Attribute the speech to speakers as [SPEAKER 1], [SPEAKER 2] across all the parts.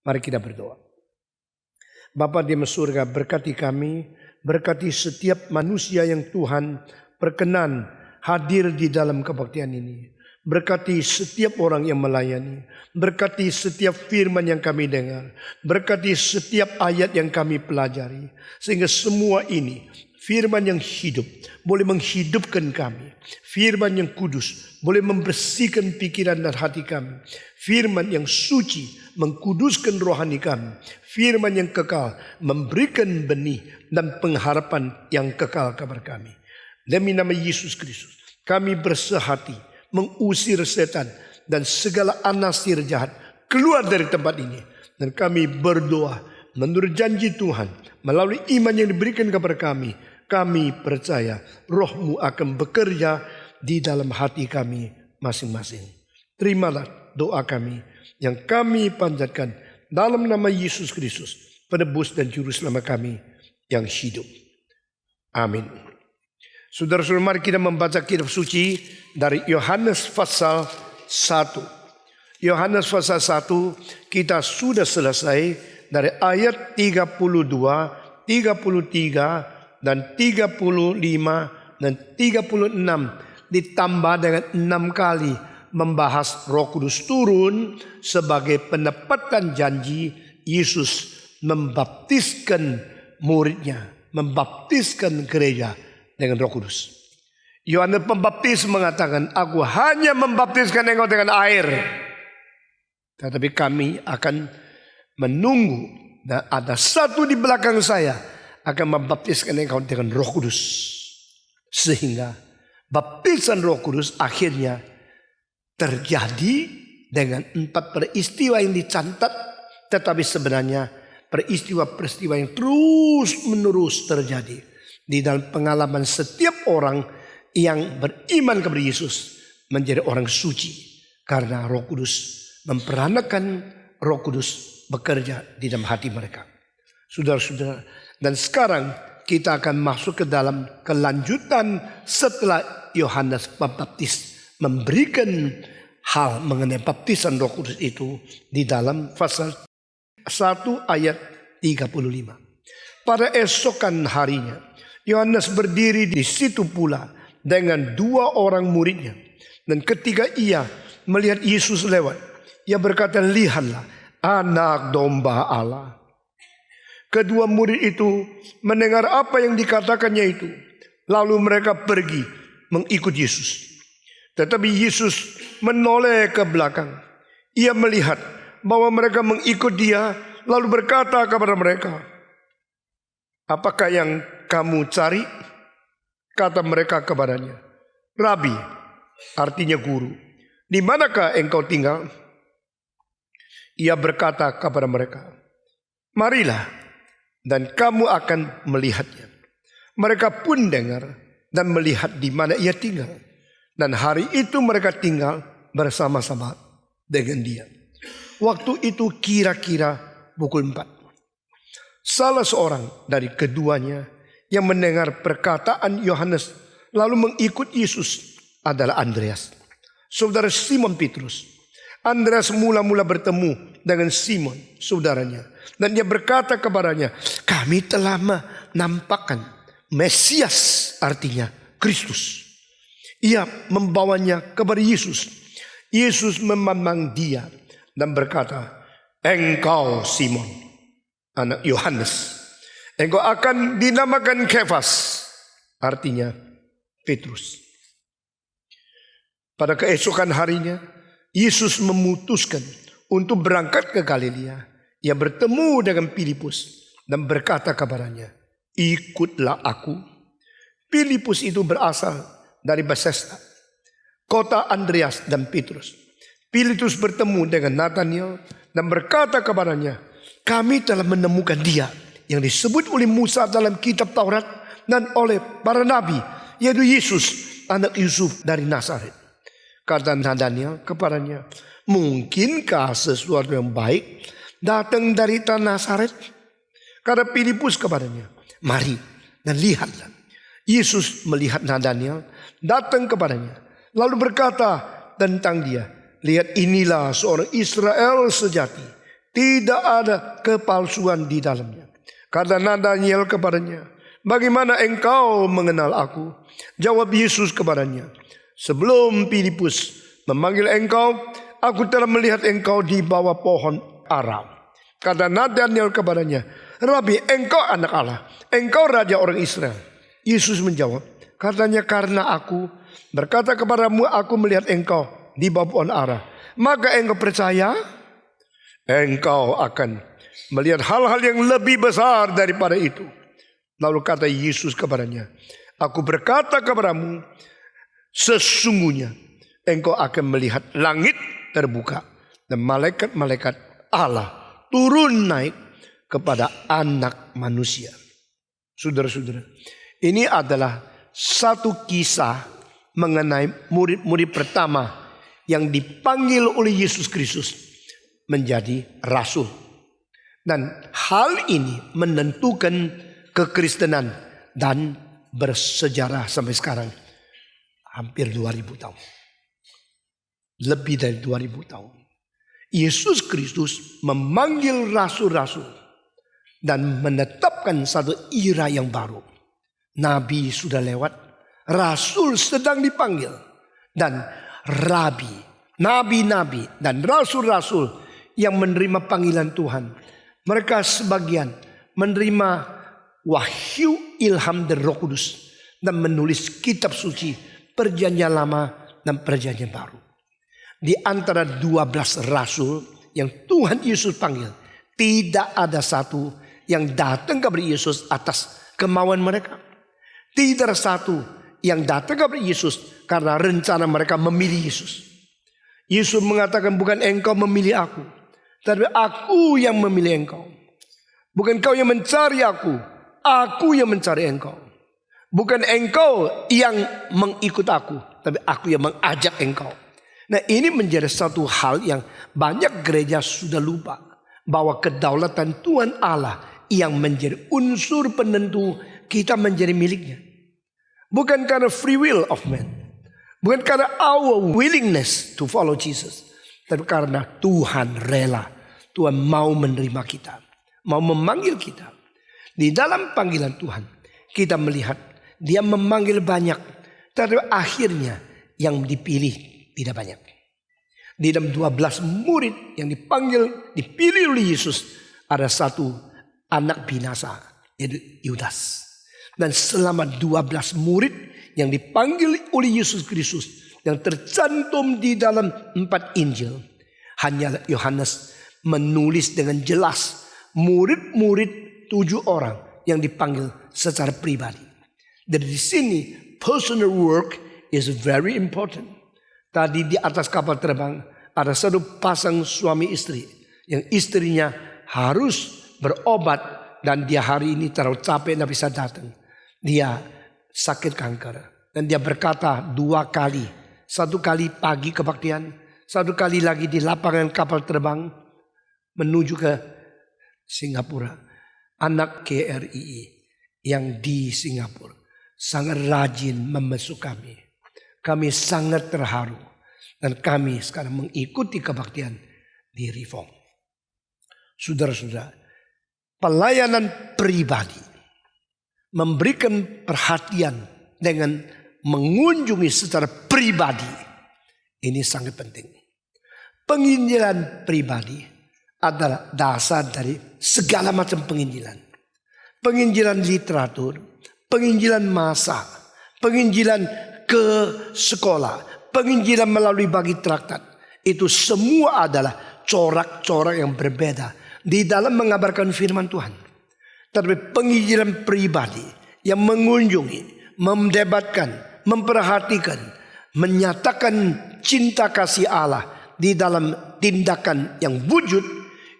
[SPEAKER 1] Mari kita berdoa. Bapa di surga, berkati kami, berkati setiap manusia yang Tuhan berkenan hadir di dalam kebaktian ini. Berkati setiap orang yang melayani, berkati setiap firman yang kami dengar, berkati setiap ayat yang kami pelajari, sehingga semua ini firman yang hidup boleh menghidupkan kami, firman yang kudus boleh membersihkan pikiran dan hati kami, firman yang suci mengkuduskan rohani kami, firman yang kekal memberikan benih dan pengharapan yang kekal kepada kami. Demi nama Yesus Kristus, kami bersehati mengusir setan dan segala anasir jahat keluar dari tempat ini. Dan kami berdoa menurut janji Tuhan melalui iman yang diberikan kepada kami. Kami percaya Roh-Mu akan bekerja di dalam hati kami masing-masing. Terimalah doa kami yang kami panjatkan dalam nama Yesus Kristus, penebus dan juru selamat kami yang hidup. Amin. Saudara-saudara, mari kita membaca kitab suci dari Yohanes pasal 1. Yohanes pasal 1 kita sudah selesai dari ayat 32, 33 dan 35 dan 36 ditambah dengan 6 kali membahas Roh Kudus turun sebagai penepatan janji Yesus membaptiskan muridnya, membaptiskan gereja dengan Roh Kudus. Yohanes Pembaptis mengatakan, aku hanya membaptiskan engkau dengan air, tetapi kami akan menunggu dan ada satu di belakang saya akan membaptiskan engkau dengan Roh Kudus. Sehingga baptisan Roh Kudus akhirnya terjadi dengan 4 peristiwa yang dicatat, tetapi sebenarnya peristiwa-peristiwa yang terus menerus terjadi di dalam pengalaman setiap orang yang beriman kepada Yesus menjadi orang suci. Karena Roh Kudus memperanakan, Roh Kudus bekerja di dalam hati mereka. Saudara-saudara, dan sekarang kita akan masuk ke dalam kelanjutan setelah Yohanes Pembaptis memberikan hal mengenai baptisan Roh Kudus itu di dalam pasal 1 ayat 35. Pada esokan harinya Yohanes berdiri di situ pula dengan 2 orang muridnya. Dan ketika ia melihat Yesus lewat, ia berkata, lihatlah anak domba Allah. Kedua murid itu mendengar apa yang dikatakannya itu. Lalu mereka pergi mengikut Yesus. Tetapi Yesus menoleh ke belakang. Ia melihat bahwa mereka mengikut dia, lalu berkata kepada mereka, apakah yang kamu cari? Kata mereka kepadanya, Rabi, artinya guru, di manakah engkau tinggal? Ia berkata kepada mereka, marilah dan kamu akan melihatnya. Mereka pun dengar dan melihat di mana ia tinggal. Dan hari itu mereka tinggal bersama-sama dengan dia. Waktu itu kira-kira pukul 4. Salah seorang dari keduanya yang mendengar perkataan Yohanes lalu mengikut Yesus adalah Andreas, saudara Simon Petrus. Andreas mula-mula bertemu dengan Simon, saudaranya. Dan dia berkata kepadanya, kami telah menampakkan Mesias, artinya Kristus. Ia membawanya kepada Yesus. Yesus memandang dia dan berkata, engkau Simon, anak Yohanes, engkau akan dinamakan Kefas, artinya Petrus. Pada keesokan harinya, Yesus memutuskan untuk berangkat ke Galilea. Ia bertemu dengan Filipus dan berkata kepadanya, ikutlah aku. Filipus itu berasal dari Bethsaida, kota Andreas dan Petrus. Filipus bertemu dengan Nathanael dan berkata kepadanya, kami telah menemukan dia yang disebut oleh Musa dalam kitab Taurat dan oleh para nabi, yaitu Yesus, anak Yusuf dari Nazaret. Kata Nathanael kepadanya, mungkinkah sesuatu yang baik datang dari tanah Nazaret? Kata Filipus kepadanya, mari dan lihatlah. Yesus melihat Nathanael datang kepadanya, lalu berkata tentang dia, lihat inilah seorang Israel sejati Tidak ada kepalsuan di dalamnya. Kata Nathanael kepadanya, bagaimana engkau mengenal aku? Jawab Yesus kepadanya, sebelum Filipus memanggil engkau, aku telah melihat engkau di bawah pohon ara. Kata Nathanael kepadanya, Rabi, engkau anak Allah, engkau raja orang Israel. Yesus menjawab, katanya, karena aku berkata kepadamu, aku melihat engkau di bawah pohon ara, maka engkau percaya? Engkau akan melihat hal-hal yang lebih besar daripada itu. Lalu kata Yesus kepadanya, aku berkata kepadamu, sesungguhnya engkau akan melihat langit terbuka dan malaikat-malaikat Allah turun naik kepada anak manusia. Saudara-saudara, ini adalah satu kisah mengenai murid-murid pertama yang dipanggil oleh Yesus Kristus menjadi rasul. Dan hal ini menentukan kekristenan dan bersejarah sampai sekarang. Hampir 2000 tahun. Lebih dari 2000 tahun. Yesus Kristus memanggil rasul-rasul dan menetapkan satu era yang baru. Nabi sudah lewat, rasul sedang dipanggil, dan rabi, nabi-nabi dan rasul-rasul yang menerima panggilan Tuhan. Mereka sebagian menerima wahyu ilham dari Roh Kudus dan menulis kitab suci Perjanjian Lama dan Perjanjian Baru. Di antara 12 rasul yang Tuhan Yesus panggil, tidak ada satu yang datang kepada Yesus atas kemauan mereka. Tidak ada satu yang datang kepada Yesus karena rencana mereka memilih Yesus. Yesus mengatakan, bukan engkau memilih aku, tapi aku yang memilih engkau. Bukan kau yang mencari aku yang mencari engkau. Bukan engkau yang mengikut aku, tapi aku yang mengajak engkau. Nah, ini menjadi satu hal yang banyak gereja sudah lupa. Bahwa kedaulatan Tuhan Allah yang menjadi unsur penentu kita menjadi miliknya. Bukan karena free will of man. Bukan karena our willingness to follow Jesus. Tapi karena Tuhan rela. Tuhan mau menerima kita. Mau memanggil kita. Di dalam panggilan Tuhan, kita melihat Dia memanggil banyak. Tapi akhirnya yang dipilih tidak banyak. Di dalam 12 murid yang dipilih oleh Yesus, ada satu anak binasa, yaitu Yudas. Dan selama 12 murid yang dipanggil oleh Yesus Kristus, yang tercantum di dalam 4 Injil, hanya Yohanes menulis dengan jelas murid-murid 7 orang yang dipanggil secara pribadi. Dari sini personal work is very important. Tadi di atas kapal terbang ada satu pasang suami istri yang istrinya harus berobat dan dia hari ini terlalu capek tidak bisa datang. Dia sakit kanker dan dia berkata 2 kali. 1 kali pagi kebaktian, 1 kali lagi di lapangan kapal terbang menuju ke Singapura. Anak KRII yang di Singapura sangat rajin membesuk kami. Kami sangat terharu. Dan kami sekarang mengikuti kebaktian di Reform. Saudara-saudara, pelayanan pribadi, memberikan perhatian dengan mengunjungi secara pribadi, ini sangat penting. Penginjilan pribadi adalah dasar dari segala macam penginjilan. Penginjilan literatur, penginjilan massa, penginjilan ke sekolah, penginjilan melalui bagi traktat. Itu semua adalah corak-corak yang berbeda di dalam mengabarkan firman Tuhan. Tapi penginjilan pribadi yang mengunjungi, mendebatkan, memperhatikan, menyatakan cinta kasih Allah di dalam tindakan yang wujud,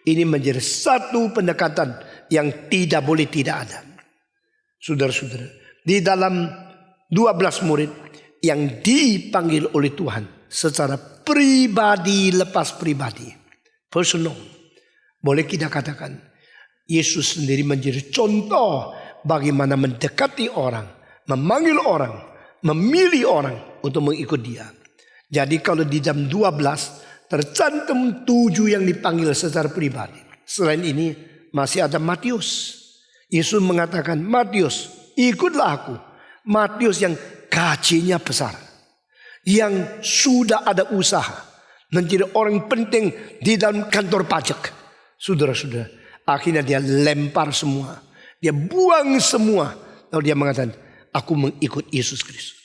[SPEAKER 1] ini menjadi satu pendekatan yang tidak boleh tidak ada. Saudara-saudara, di dalam 12 murid yang dipanggil oleh Tuhan secara pribadi lepas pribadi, personal, boleh kita katakan Yesus sendiri menjadi contoh bagaimana mendekati orang, memanggil orang, memilih orang untuk mengikut Dia. Jadi kalau di dalam 12 tercantum 7 yang dipanggil secara pribadi. Selain ini masih ada Matius. Yesus mengatakan, Matius, ikutlah aku. Matius yang gajinya besar, yang sudah ada usaha, menjadi orang penting di dalam kantor pajak. Saudara-saudara, akhirnya dia lempar semua, dia buang semua, lalu dia mengatakan, aku mengikut Yesus Kristus.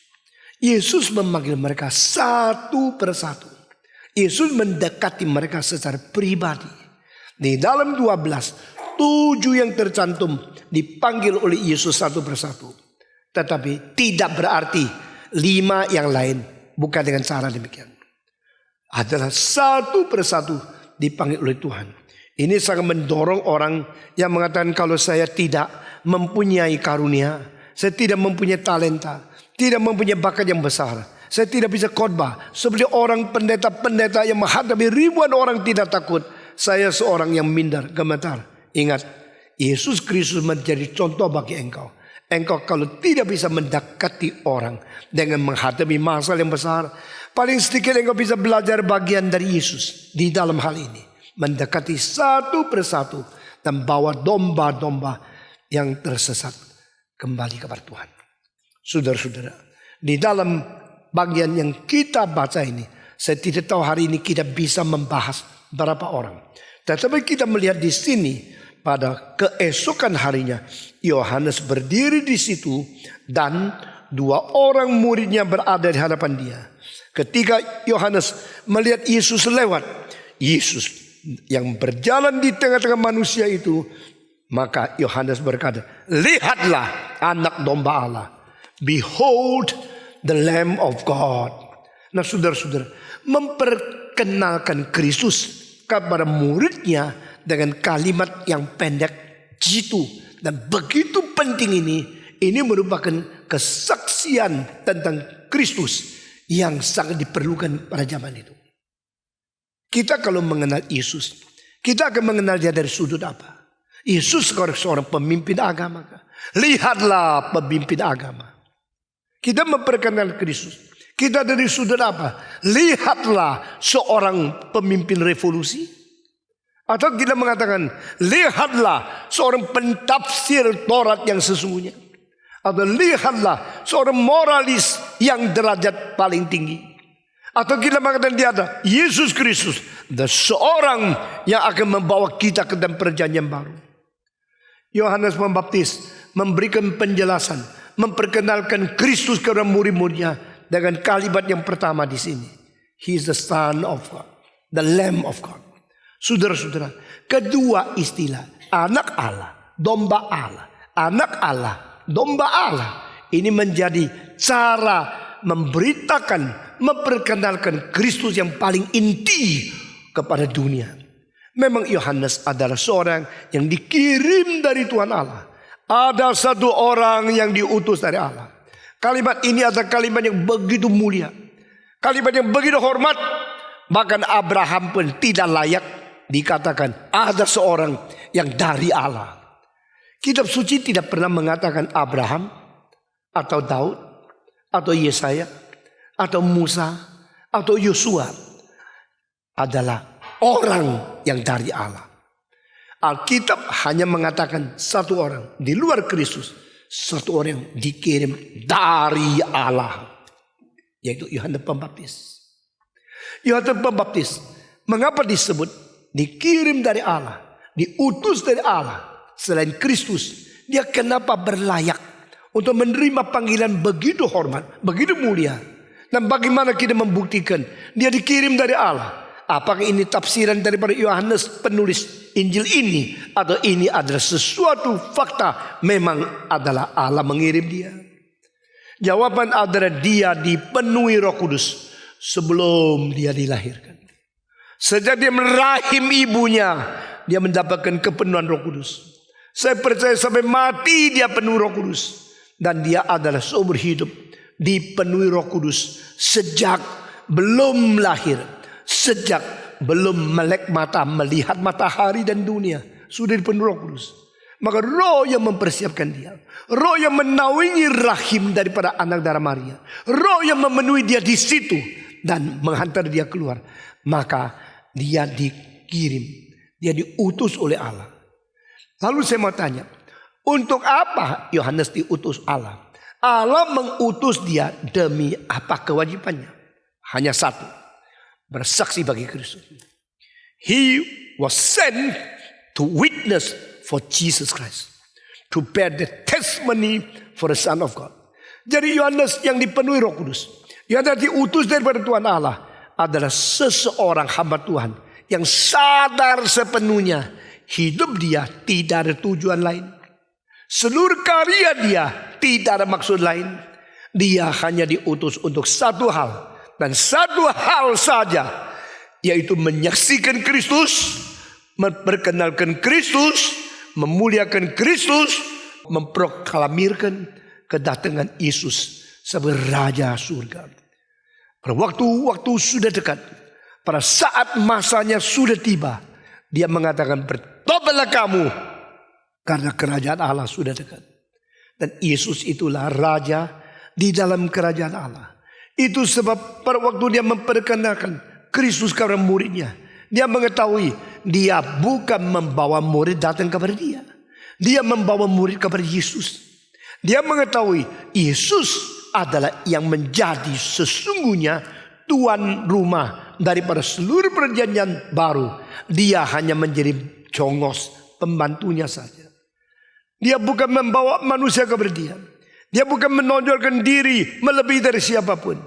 [SPEAKER 1] Yesus memanggil mereka satu persatu. Yesus mendekati mereka secara pribadi. Di dalam 12, 7 yang tercantum dipanggil oleh Yesus satu persatu. Tetapi tidak berarti 5 yang lain bukan dengan cara demikian. Adalah satu persatu dipanggil oleh Tuhan. Ini sangat mendorong orang yang mengatakan, kalau saya tidak mempunyai karunia, saya tidak mempunyai talenta, tidak mempunyai bakat yang besar, saya tidak bisa khotbah seperti orang pendeta-pendeta yang menghadapi ribuan orang tidak takut. Saya seorang yang minder, gemetar. Ingat, Yesus Kristus menjadi contoh bagi engkau. Engkau kalau tidak bisa mendekati orang dengan menghadapi masalah yang besar, paling sedikit engkau bisa belajar bagian dari Yesus di dalam hal ini. Mendekati satu persatu dan bawa domba-domba yang tersesat kembali kepada Tuhan. Saudara-saudara, di dalam bagian yang kita baca ini, saya tidak tahu hari ini kita bisa membahas berapa orang. Tetapi kita melihat di sini, pada keesokan harinya Yohanes berdiri di situ dan 2 orang muridnya berada di hadapan dia. Ketika Yohanes melihat Yesus lewat, Yesus yang berjalan di tengah-tengah manusia itu, maka Yohanes berkata, lihatlah anak domba Allah. Behold the Lamb of God. Nah saudara-saudara, memperkenalkan Kristus kepada muridnya dengan kalimat yang pendek jitu dan begitu penting ini merupakan kesaksian tentang Kristus yang sangat diperlukan pada zaman itu. Kita kalau mengenal Yesus, kita akan mengenal dia dari sudut apa? Yesus seorang pemimpin agama. Lihatlah pemimpin agama. Kita memperkenalkan Kristus, kita dari sudut apa? Lihatlah seorang pemimpin revolusi. Atau kita mengatakan, lihatlah seorang pentafsir Taurat yang sesungguhnya. Atau lihatlah seorang moralis yang derajat paling tinggi. Atau kita mengatakan dia ada Yesus Kristus, seorang yang akan membawa kita ke dalam perjanjian baru. Yohanes Pembaptis memberikan penjelasan, memperkenalkan Kristus kepada murid-muridnya dengan kalimat yang pertama di sini. He is the Son of God, the Lamb of God. Saudara-saudara, kedua istilah anak Allah, domba Allah, anak Allah, domba Allah, ini menjadi cara memberitakan, memperkenalkan Kristus yang paling inti kepada dunia. Memang Yohanes adalah seorang yang dikirim dari Tuhan Allah. Ada satu orang yang diutus dari Allah. Kalimat ini adalah kalimat yang begitu mulia, kalimat yang begitu hormat. Bahkan Abraham pun tidak layak dikatakan ada seorang yang dari Allah. Kitab suci tidak pernah mengatakan Abraham atau Daud atau Yesaya atau Musa atau Yosua adalah orang yang dari Allah. Alkitab hanya mengatakan satu orang di luar Kristus, satu orang yang dikirim dari Allah, yaitu Yohanes Pembaptis. Yohanes Pembaptis mengapa disebut dikirim dari Allah, diutus dari Allah? Selain Kristus, dia kenapa berlayak untuk menerima panggilan begitu hormat, begitu mulia? Dan bagaimana kita membuktikan dia dikirim dari Allah? Apakah ini tafsiran daripada Yohanes penulis Injil ini, atau ini adalah sesuatu fakta memang adalah Allah mengirim dia? Jawaban adalah dia dipenuhi Roh Kudus sebelum dia dilahirkan. Sejak dia merahim ibunya, dia mendapatkan kepenuhan Roh Kudus. Saya percaya sampai mati dia penuh Roh Kudus. Dan dia adalah seumur hidup dipenuhi Roh Kudus sejak belum lahir, sejak belum melek mata melihat matahari dan dunia, sudah dipenuhi Roh Kudus. Maka Roh yang mempersiapkan dia, Roh yang menaungi rahim daripada anak darah Maria, Roh yang memenuhi dia di situ dan menghantar dia keluar. Maka dia dikirim, dia diutus oleh Allah. Lalu saya mau tanya, untuk apa Yohanes diutus Allah? Allah mengutus dia demi apa kewajibannya? Hanya satu, bersaksi bagi Kristus. He was sent to witness for Jesus Christ, to bear the testimony for the Son of God. Jadi Yohanes yang dipenuhi Roh Kudus, yang diutus daripada Tuhan Allah, adalah seseorang hamba Tuhan yang sadar sepenuhnya hidup dia tidak ada tujuan lain. Seluruh karya dia tidak ada maksud lain. Dia hanya diutus untuk satu hal, dan satu hal saja, yaitu menyaksikan Kristus, memperkenalkan Kristus, memuliakan Kristus, memproklamirkan kedatangan Yesus sebagai Raja Surga. Pada waktu sudah dekat, pada saat masanya sudah tiba, dia mengatakan, bertobatlah kamu, karena kerajaan Allah sudah dekat. Dan Yesus itulah Raja di dalam kerajaan Allah. Itu sebab pada waktu dia memperkenalkan Kristus kepada muridnya, dia mengetahui dia bukan membawa murid datang kepada dia. Dia membawa murid kepada Yesus. Dia mengetahui Yesus adalah yang menjadi sesungguhnya tuan rumah daripada seluruh perjanjian baru. Dia hanya menjadi congos, pembantunya saja. Dia bukan membawa manusia kepada dia. Dia bukan menonjolkan diri melebihi dari siapapun.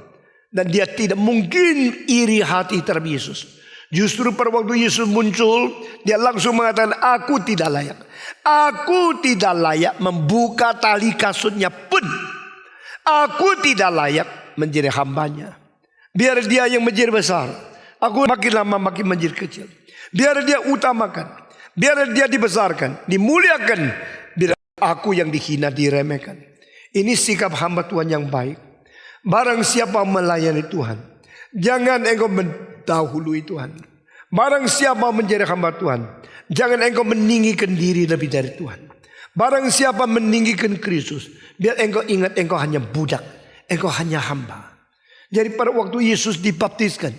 [SPEAKER 1] Dan dia tidak mungkin iri hati terhadap Yesus. Justru pada waktu Yesus muncul, dia langsung mengatakan, aku tidak layak. Aku tidak layak membuka tali kasutnya pun. Aku tidak layak menjadi hambanya. Biar dia yang menjadi besar, aku makin lama makin menjadi kecil. Biar dia utamakan, biar dia dibesarkan, dimuliakan, biar aku yang dihina, diremehkan. Ini sikap hamba Tuhan yang baik. Barang siapa melayani Tuhan, jangan engkau mendahului Tuhan. Barang siapa menjadi hamba Tuhan, jangan engkau meninggikan diri lebih dari Tuhan. Barang siapa meninggikan Kristus, biar engkau ingat engkau hanya budak, engkau hanya hamba. Jadi pada waktu Yesus dibaptiskan,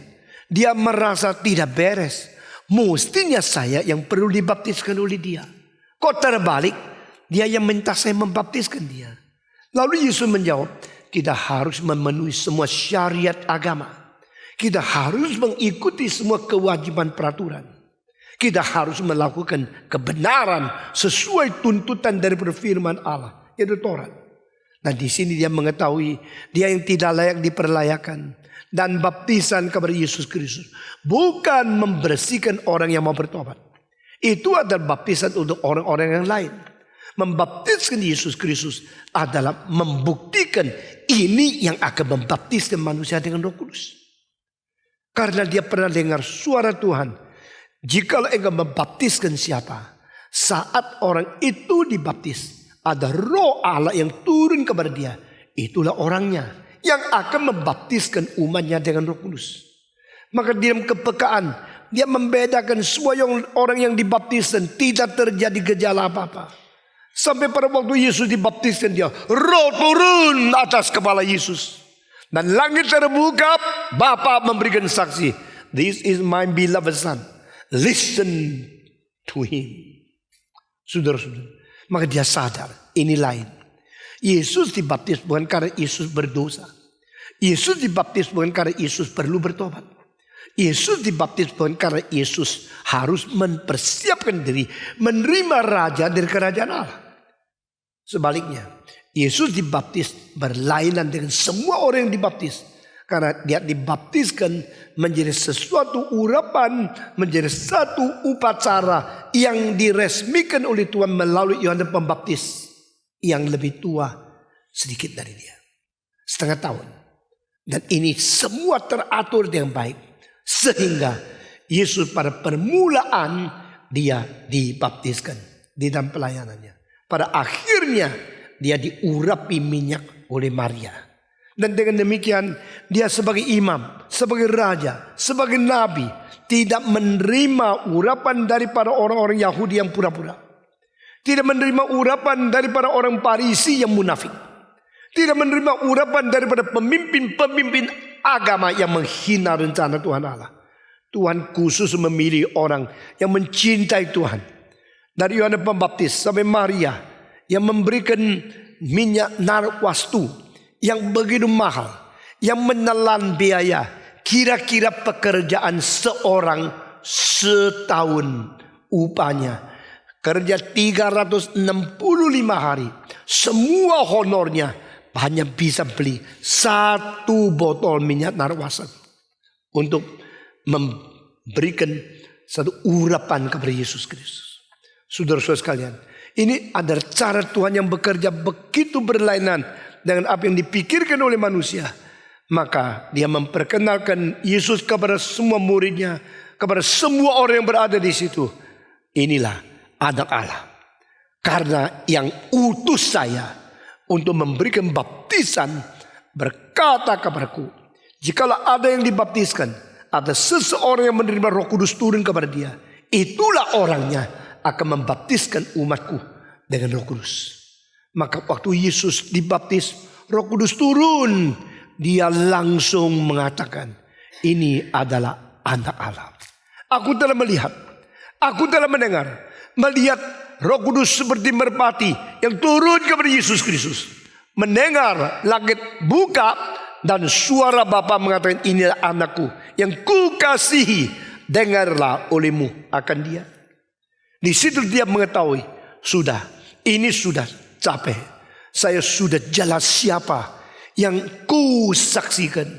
[SPEAKER 1] dia merasa tidak beres. Mestinya saya yang perlu dibaptiskan oleh dia. Kok terbalik? Dia yang minta saya membaptiskan dia. Lalu Yesus menjawab, kita harus memenuhi semua syariat agama. Kita harus mengikuti semua kewajiban peraturan. Kita harus melakukan kebenaran sesuai tuntutan daripada firman Allah, yaitu Taurat. Nah di sini dia mengetahui dia yang tidak layak diperlayakan, dan baptisan kepada Yesus Kristus bukan membersihkan orang yang mau bertobat. Itu adalah baptisan untuk orang-orang yang lain. Membaptiskan Yesus Kristus adalah membuktikan ini yang akan membaptiskan manusia dengan Roh Kudus. Karena dia pernah dengar suara Tuhan. Jikalau engkau membaptiskan siapa, saat orang itu dibaptis, ada Roh Allah yang turun kepada dia. Itulah orangnya yang akan membaptiskan umatnya dengan Roh Kudus. Maka dalam kepekaan, dia membedakan semua orang yang dibaptiskan, tidak terjadi gejala apa-apa. Sampai pada waktu Yesus dibaptiskan, dia Roh turun atas kepala Yesus. Dan langit terbuka, Bapa memberikan saksi. This is my beloved son. Listen to him. Saudara-saudara, maka dia sadar ini lain. Yesus dibaptis bukan karena Yesus berdosa. Yesus dibaptis bukan karena Yesus perlu bertobat. Yesus dibaptis bukan karena Yesus harus mempersiapkan diri menerima raja dari kerajaan Allah. Sebaliknya, Yesus dibaptis berlainan dengan semua orang yang dibaptis. Karena dia dibaptiskan menjadi sesuatu urapan, menjadi satu upacara yang diresmikan oleh Tuhan melalui Yohanes Pembaptis yang lebih tua sedikit dari dia, 1/2 tahun. Dan ini semua teratur dengan baik, sehingga Yesus pada permulaan dia dibaptiskan di dalam pelayanannya. Pada akhirnya dia diurapi minyak oleh Maria. Dan dengan demikian dia sebagai imam, sebagai raja, sebagai nabi tidak menerima urapan daripada orang-orang Yahudi yang pura-pura. Tidak menerima urapan daripada orang Farisi yang munafik. Tidak menerima urapan daripada pemimpin-pemimpin agama yang menghina rencana Tuhan Allah. Tuhan khusus memilih orang yang mencintai Tuhan. Dari Yohanes Pembaptis sampai Maria yang memberikan minyak narwastu yang begitu mahal, yang menelan biaya kira-kira pekerjaan seorang setahun upahnya. Kerja 365 hari, semua honornya hanya bisa beli 1 botol minyak narwastu untuk memberikan satu urapan kepada Yesus Kristus. Saudara-saudara sekalian, ini adalah cara Tuhan yang bekerja begitu berlainan dengan apa yang dipikirkan oleh manusia. Maka dia memperkenalkan Yesus kepada semua muridnya, kepada semua orang yang berada di situ. Inilah anak Allah. Karena yang utus saya untuk memberikan baptisan berkata kepadaku, jikalau ada yang dibaptiskan, ada seseorang yang menerima Roh Kudus turun kepada dia, itulah orangnya akan membaptiskan umatku dengan Roh Kudus. Maka waktu Yesus dibaptis, Roh Kudus turun, dia langsung mengatakan, ini adalah anak Allah. Aku telah melihat, aku telah mendengar, melihat Roh Kudus seperti merpati yang turun kepada Yesus Kristus. Mendengar langit buka dan suara Bapa mengatakan, inilah anakku yang kukasihi, dengarlah olehmu akan dia. Di situ dia mengetahui, ini sudah capek. Saya sudah jelas siapa yang ku saksikan.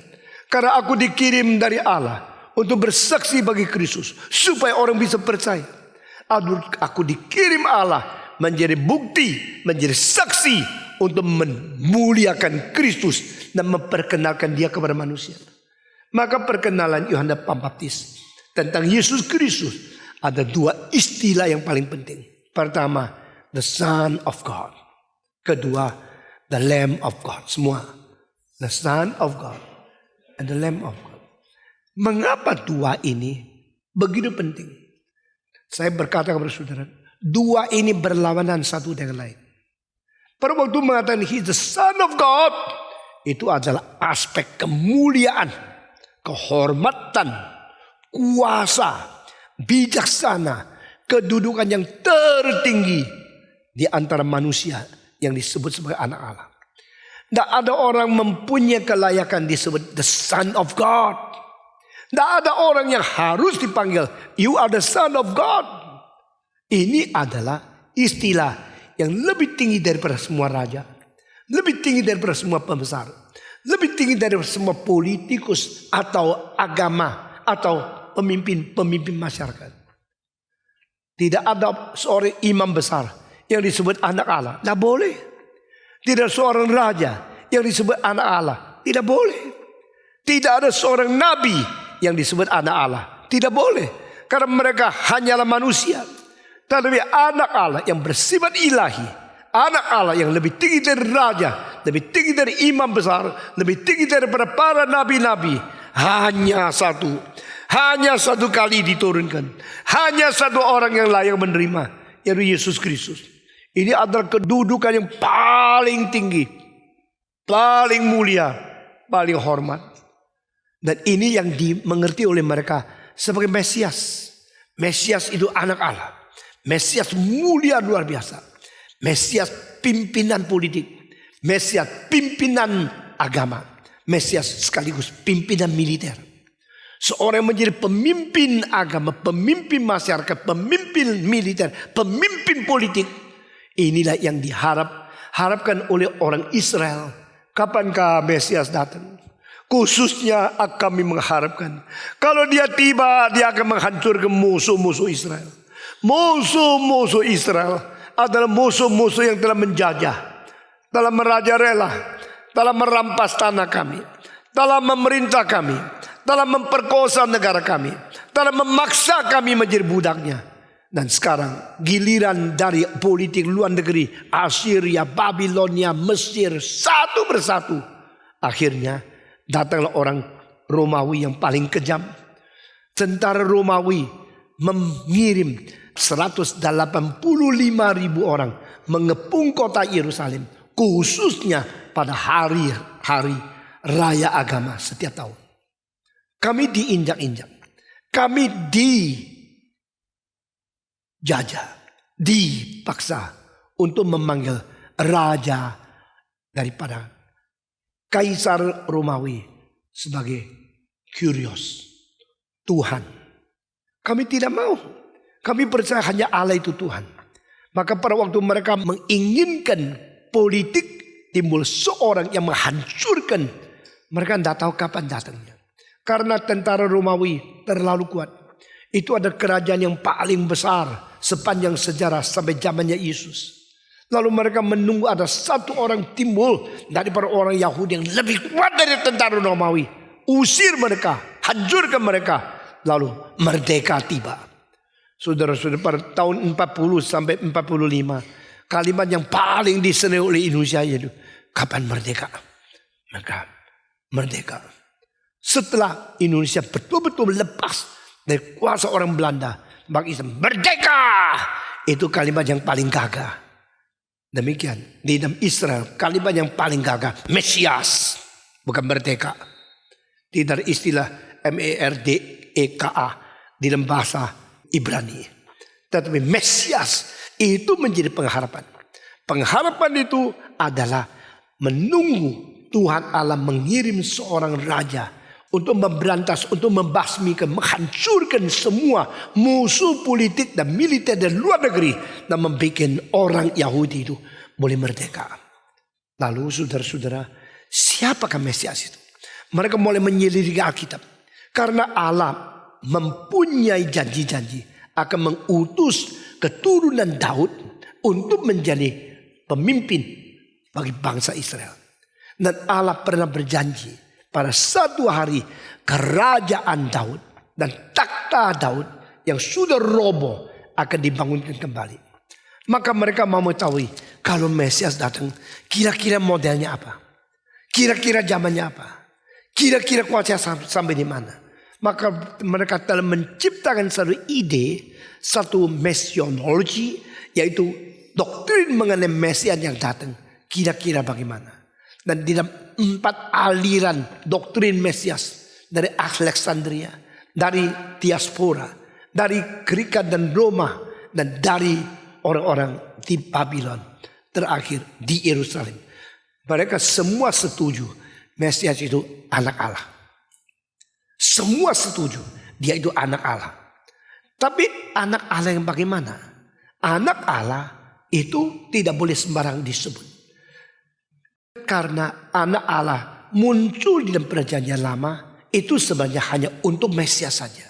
[SPEAKER 1] Karena aku dikirim dari Allah untuk bersaksi bagi Kristus, supaya orang bisa percaya. Aku dikirim Allah menjadi bukti, menjadi saksi untuk memuliakan Kristus dan memperkenalkan dia kepada manusia. Maka perkenalan Yohanes Pembaptis tentang Yesus Kristus ada 2 istilah yang paling penting. Pertama, the Son of God. Kedua, the Lamb of God. Semua, the Son of God and the Lamb of God. Mengapa 2 ini begitu penting? Saya berkata kepada saudara, 2 ini berlawanan satu dengan lain. Pada waktu mengatakan He is the Son of God, itu adalah aspek kemuliaan, kehormatan, kuasa, bijaksana, kedudukan yang tertinggi di antara manusia yang disebut sebagai anak Allah. Tidak ada orang mempunyai kelayakan disebut the Son of God. Tidak ada orang yang harus dipanggil you are the Son of God. Ini adalah istilah yang lebih tinggi daripada semua raja, lebih tinggi daripada semua pembesar, lebih tinggi daripada semua politikus atau agama atau pemimpin masyarakat. Tidak ada seorang imam besar yang disebut anak Allah. Tidak boleh. Tidak seorang raja yang disebut anak Allah. Tidak boleh. Tidak ada seorang nabi yang disebut anak Allah. Tidak boleh. Karena mereka hanyalah manusia. Tetapi anak Allah yang bersifat ilahi, anak Allah yang lebih tinggi dari raja, lebih tinggi dari imam besar, lebih tinggi daripada para nabi-nabi, hanya satu kali diturunkan. Hanya satu orang yang layak menerima, yaitu Yesus Kristus. Ini adalah kedudukan yang paling tinggi, paling mulia, paling hormat. Dan ini yang dimengerti oleh mereka sebagai Mesias. Mesias itu anak Allah. Mesias mulia luar biasa. Mesias pimpinan politik. Mesias pimpinan agama. Mesias sekaligus pimpinan militer. Seorang yang menjadi pemimpin agama, pemimpin masyarakat, pemimpin militer, pemimpin politik. Inilah yang diharapkan oleh orang Israel. Kapankah Mesias datang? Khususnya kami mengharapkan, kalau dia tiba, dia akan menghancurkan musuh-musuh Israel. Musuh-musuh Israel adalah musuh-musuh yang telah menjajah, telah merajalela, telah merampas tanah kami, telah memerintah kami, telah memperkosa negara kami, telah memaksa kami menjadi budaknya. Dan sekarang giliran dari politik luar negeri, Assyria, Babilonia, Mesir, satu persatu. Akhirnya datanglah orang Romawi yang paling kejam. Tentara Romawi mengirim 185.000 orang mengepung kota Yerusalem, khususnya pada hari raya agama setiap tahun. Kami diinjak-injak. Kami dijajah, dipaksa untuk memanggil raja daripada Kaisar Romawi sebagai Kyrios, Tuhan. Kami tidak mau. Kami percaya hanya Allah itu Tuhan. Maka pada waktu mereka menginginkan politik, timbul seorang yang menghancurkan. Mereka tidak tahu kapan datangnya. Karena tentara Romawi terlalu kuat. Itu ada kerajaan yang paling besar sepanjang sejarah sampai zamannya Yesus. Lalu mereka menunggu ada satu orang timbul daripada orang Yahudi yang lebih kuat dari tentara Romawi. Usir mereka, hancurkan mereka. Lalu merdeka tiba. Saudara-saudara, pada tahun 40 sampai 45, kalimat yang paling disenangi oleh Indonesia itu, kapan merdeka? Maka merdeka. Setelah Indonesia betul-betul lepas dari kuasa orang Belanda, maka Islam merdeka. Itu kalimat yang paling gagah. Demikian di dalam Israel, kalimat yang paling gagah Mesias, bukan merdeka. Tidak istilah MERDEKA di dalam bahasa Ibrani. Tetapi Mesias itu menjadi pengharapan. Pengharapan itu adalah menunggu Tuhan Allah mengirim seorang raja untuk memberantas, untuk membasmikan, menghancurkan semua musuh politik dan militer dari luar negeri dan membuat orang Yahudi itu boleh merdeka. Lalu saudara-saudara, siapakah Mesias itu? Mereka mulai menyelidiki Alkitab. Karena Allah mempunyai janji-janji akan mengutus keturunan Daud untuk menjadi pemimpin bagi bangsa Israel. Dan Allah pernah berjanji pada satu hari kerajaan Daud dan takhta Daud yang sudah roboh akan dibangunkan kembali. Maka mereka mau mengetahui kalau Mesias datang, kira-kira modelnya apa? Kira-kira zamannya apa? Kira-kira kuasa sampai di mana? Maka mereka telah menciptakan satu ide, satu mesianologi, yaitu doktrin mengenai Mesias yang datang. Kira-kira bagaimana? Dan di dalam 4 aliran doktrin Mesias, dari Alexandria, dari diaspora, dari Greek dan Roma, dan dari orang-orang di Babylon, terakhir di Yerusalem. Mereka semua setuju Mesias itu anak Allah. Semua setuju dia itu anak Allah. Tapi anak Allah yang bagaimana? Anak Allah itu tidak boleh sembarang disebut. Karena anak Allah muncul di dalam perjanjian lama itu sebenarnya hanya untuk Mesias saja.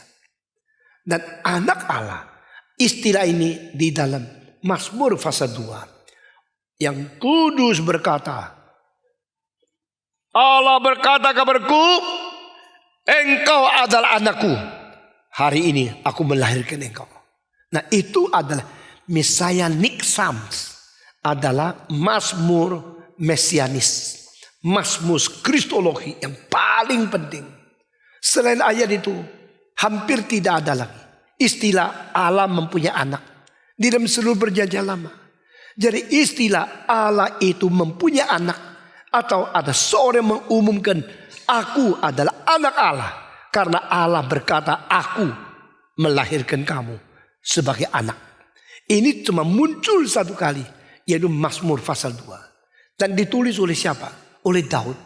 [SPEAKER 1] Dan anak Allah, istilah ini di dalam Mazmur pasal 2. Yang kudus berkata, Allah berkata kepada-Ku, engkau adalah anakku. Hari ini aku melahirkan engkau. Nah itu adalah Messianic Psalms. Adalah Mazmur Mesianis. Mazmur Kristologi yang paling penting. Selain ayat itu hampir tidak ada lagi istilah Allah mempunyai anak di dalam seluruh perjanjian lama. Jadi istilah Allah itu mempunyai anak, atau ada seorang yang mengumumkan aku adalah anak Allah, karena Allah berkata aku melahirkan kamu sebagai anak. Ini cuma muncul satu kali, yaitu Mazmur pasal 2. Dan ditulis oleh siapa? Oleh Daud.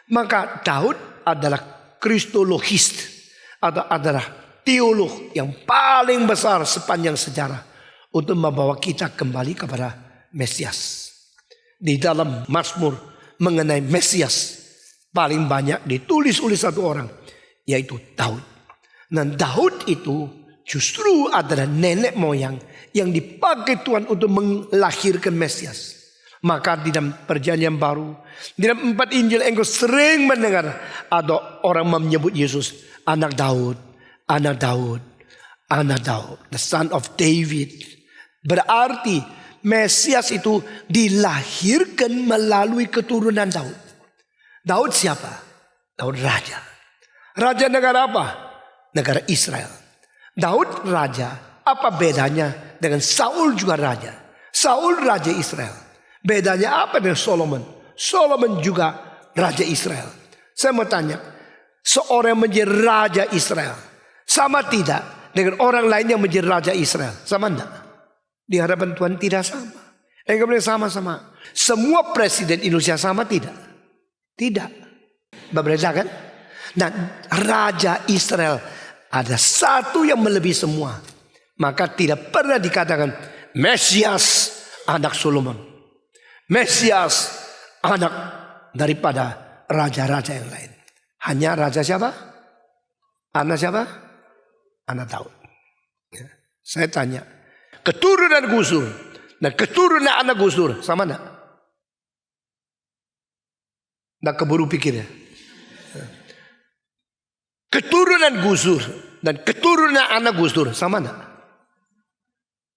[SPEAKER 1] Maka Daud adalah kristologis, atau adalah teolog yang paling besar sepanjang sejarah untuk membawa kita kembali kepada Mesias. Di dalam Mazmur mengenai Mesias paling banyak ditulis oleh satu orang, yaitu Daud. Dan Daud itu justru adalah nenek moyang yang dipakai Tuhan untuk melahirkan Mesias. Maka di dalam perjanjian baru, di dalam 4 Injil engkau sering mendengar ada orang menyebut Yesus anak Daud, anak Daud, anak Daud, the son of David. Berarti Mesias itu dilahirkan melalui keturunan Daud. Daud siapa? Daud raja. Raja negara apa? Negara Israel. Daud raja. Apa bedanya dengan Saul juga raja? Saul raja Israel. Bedanya apa dengan Solomon? Solomon juga raja Israel. Saya mau tanya, seorang yang menjadi raja Israel sama tidak dengan orang lain yang menjadi raja Israel? Sama enggak? Di hadapan Tuhan tidak sama. Kemudian sama-sama. Semua presiden Indonesia sama tidak? Tidak. Berbeda kan? Nah, raja Israel ada satu yang melebihi semua. Maka tidak pernah dikatakan Mesias anak Solomon, Mesias anak daripada raja-raja yang lain. Hanya raja siapa? Anak siapa? Anak Daud. Ya. Saya tanya, keturunan Gus Dur dan keturunan anak Gus Dur sama enggak? Enggak keburu pikir ya. Keturunan Gus Dur dan keturunan anak Gus Dur sama enggak?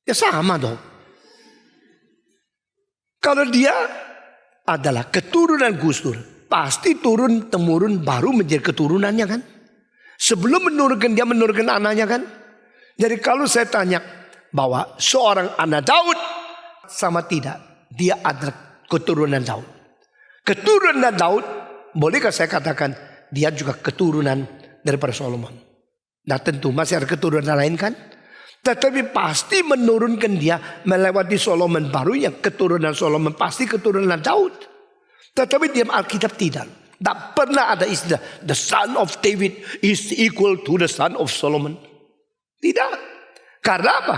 [SPEAKER 1] Ya sama dong. Kalau dia adalah keturunan Gus Dur, pasti turun temurun baru menjadi keturunannya kan? Sebelum menurunkan dia menurunkan anaknya kan? Jadi kalau saya tanya bahwa seorang anak Daud sama tidak, dia adalah keturunan Daud. Keturunan Daud, bolehkah saya katakan dia juga keturunan daripada Solomon? Nah tentu masih ada keturunan lain kan? Tetapi pasti menurunkan dia melewati Solomon baru yang keturunan Solomon pasti keturunan Daud. Tetapi di Alkitab tidak. Tak pernah ada istilah the son of David is equal to the son of Solomon. Tidak. Karena apa?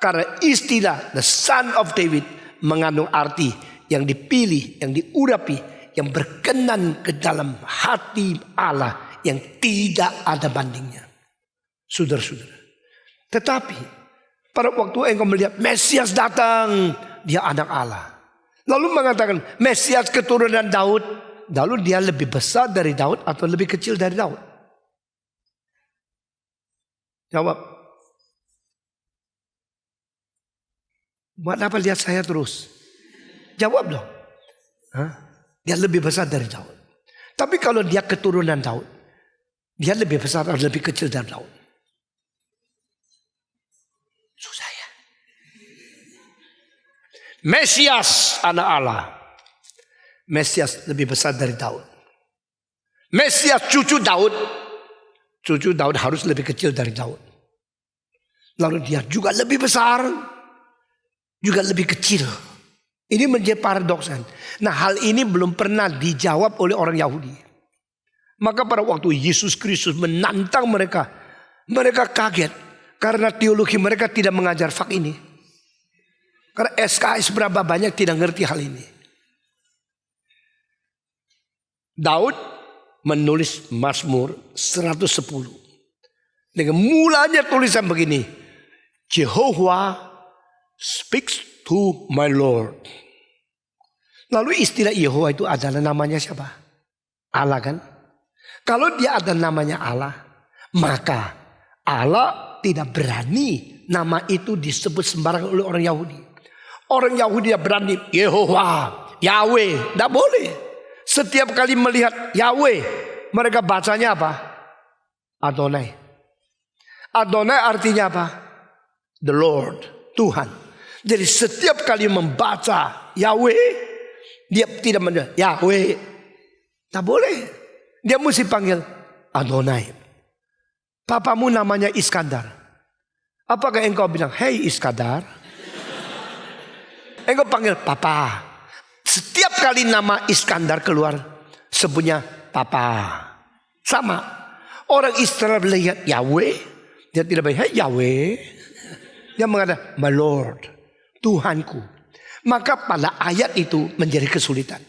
[SPEAKER 1] Karena istilah the son of David mengandung arti yang dipilih, yang diurapi, yang berkenan ke dalam hati Allah yang tidak ada bandingnya. Saudara-saudara. Tetapi pada waktu engkau melihat Mesias datang, dia anak Allah. Lalu mengatakan Mesias keturunan Daud. Lalu dia lebih besar dari Daud atau lebih kecil dari Daud? Jawab. Buat apa lihat saya terus? Jawab dong. Dia lebih besar dari Daud. Tapi kalau dia keturunan Daud, dia lebih besar atau lebih kecil dari Daud? Susah ya. Mesias anak Allah. Mesias lebih besar dari Daud. Mesias cucu Daud. Cucu Daud harus lebih kecil dari Daud. Lalu dia juga lebih besar. Juga lebih kecil. Ini menjadi paradoks kan. Nah hal ini belum pernah dijawab oleh orang Yahudi. Maka pada waktu Yesus Kristus menantang mereka. Mereka kaget. Karena teologi mereka tidak mengajar fak ini. Karena SKS berapa banyak tidak ngerti hal ini. Daud menulis Mazmur 110. Dengan mulanya tulisan begini. Jehovah speaks to my Lord. Lalu istilah Yehova itu adalah namanya siapa? Allah kan? Kalau dia ada namanya Allah, maka Allah tidak berani nama itu disebut sembarangan oleh orang Yahudi. Orang Yahudi tidak berani Yehova, Yahweh, tidak boleh. Setiap kali melihat Yahweh, mereka bacanya apa? Adonai. Adonai artinya apa? The Lord, Tuhan. Jadi setiap kali membaca Yahweh, dia tidak mendengar Yahweh. Tak boleh. Dia mesti panggil Adonai. Papamu namanya Iskandar. Apakah engkau bilang, hey Iskandar? Engkau panggil Papa. Setiap kali nama Iskandar keluar, sebutnya Papa. Sama. Orang Israel melihat Yahweh, dia tidak bilang, hey Yahweh. Dia mengatakan, my Lord, Tuhanku. Maka pada ayat itu menjadi kesulitan.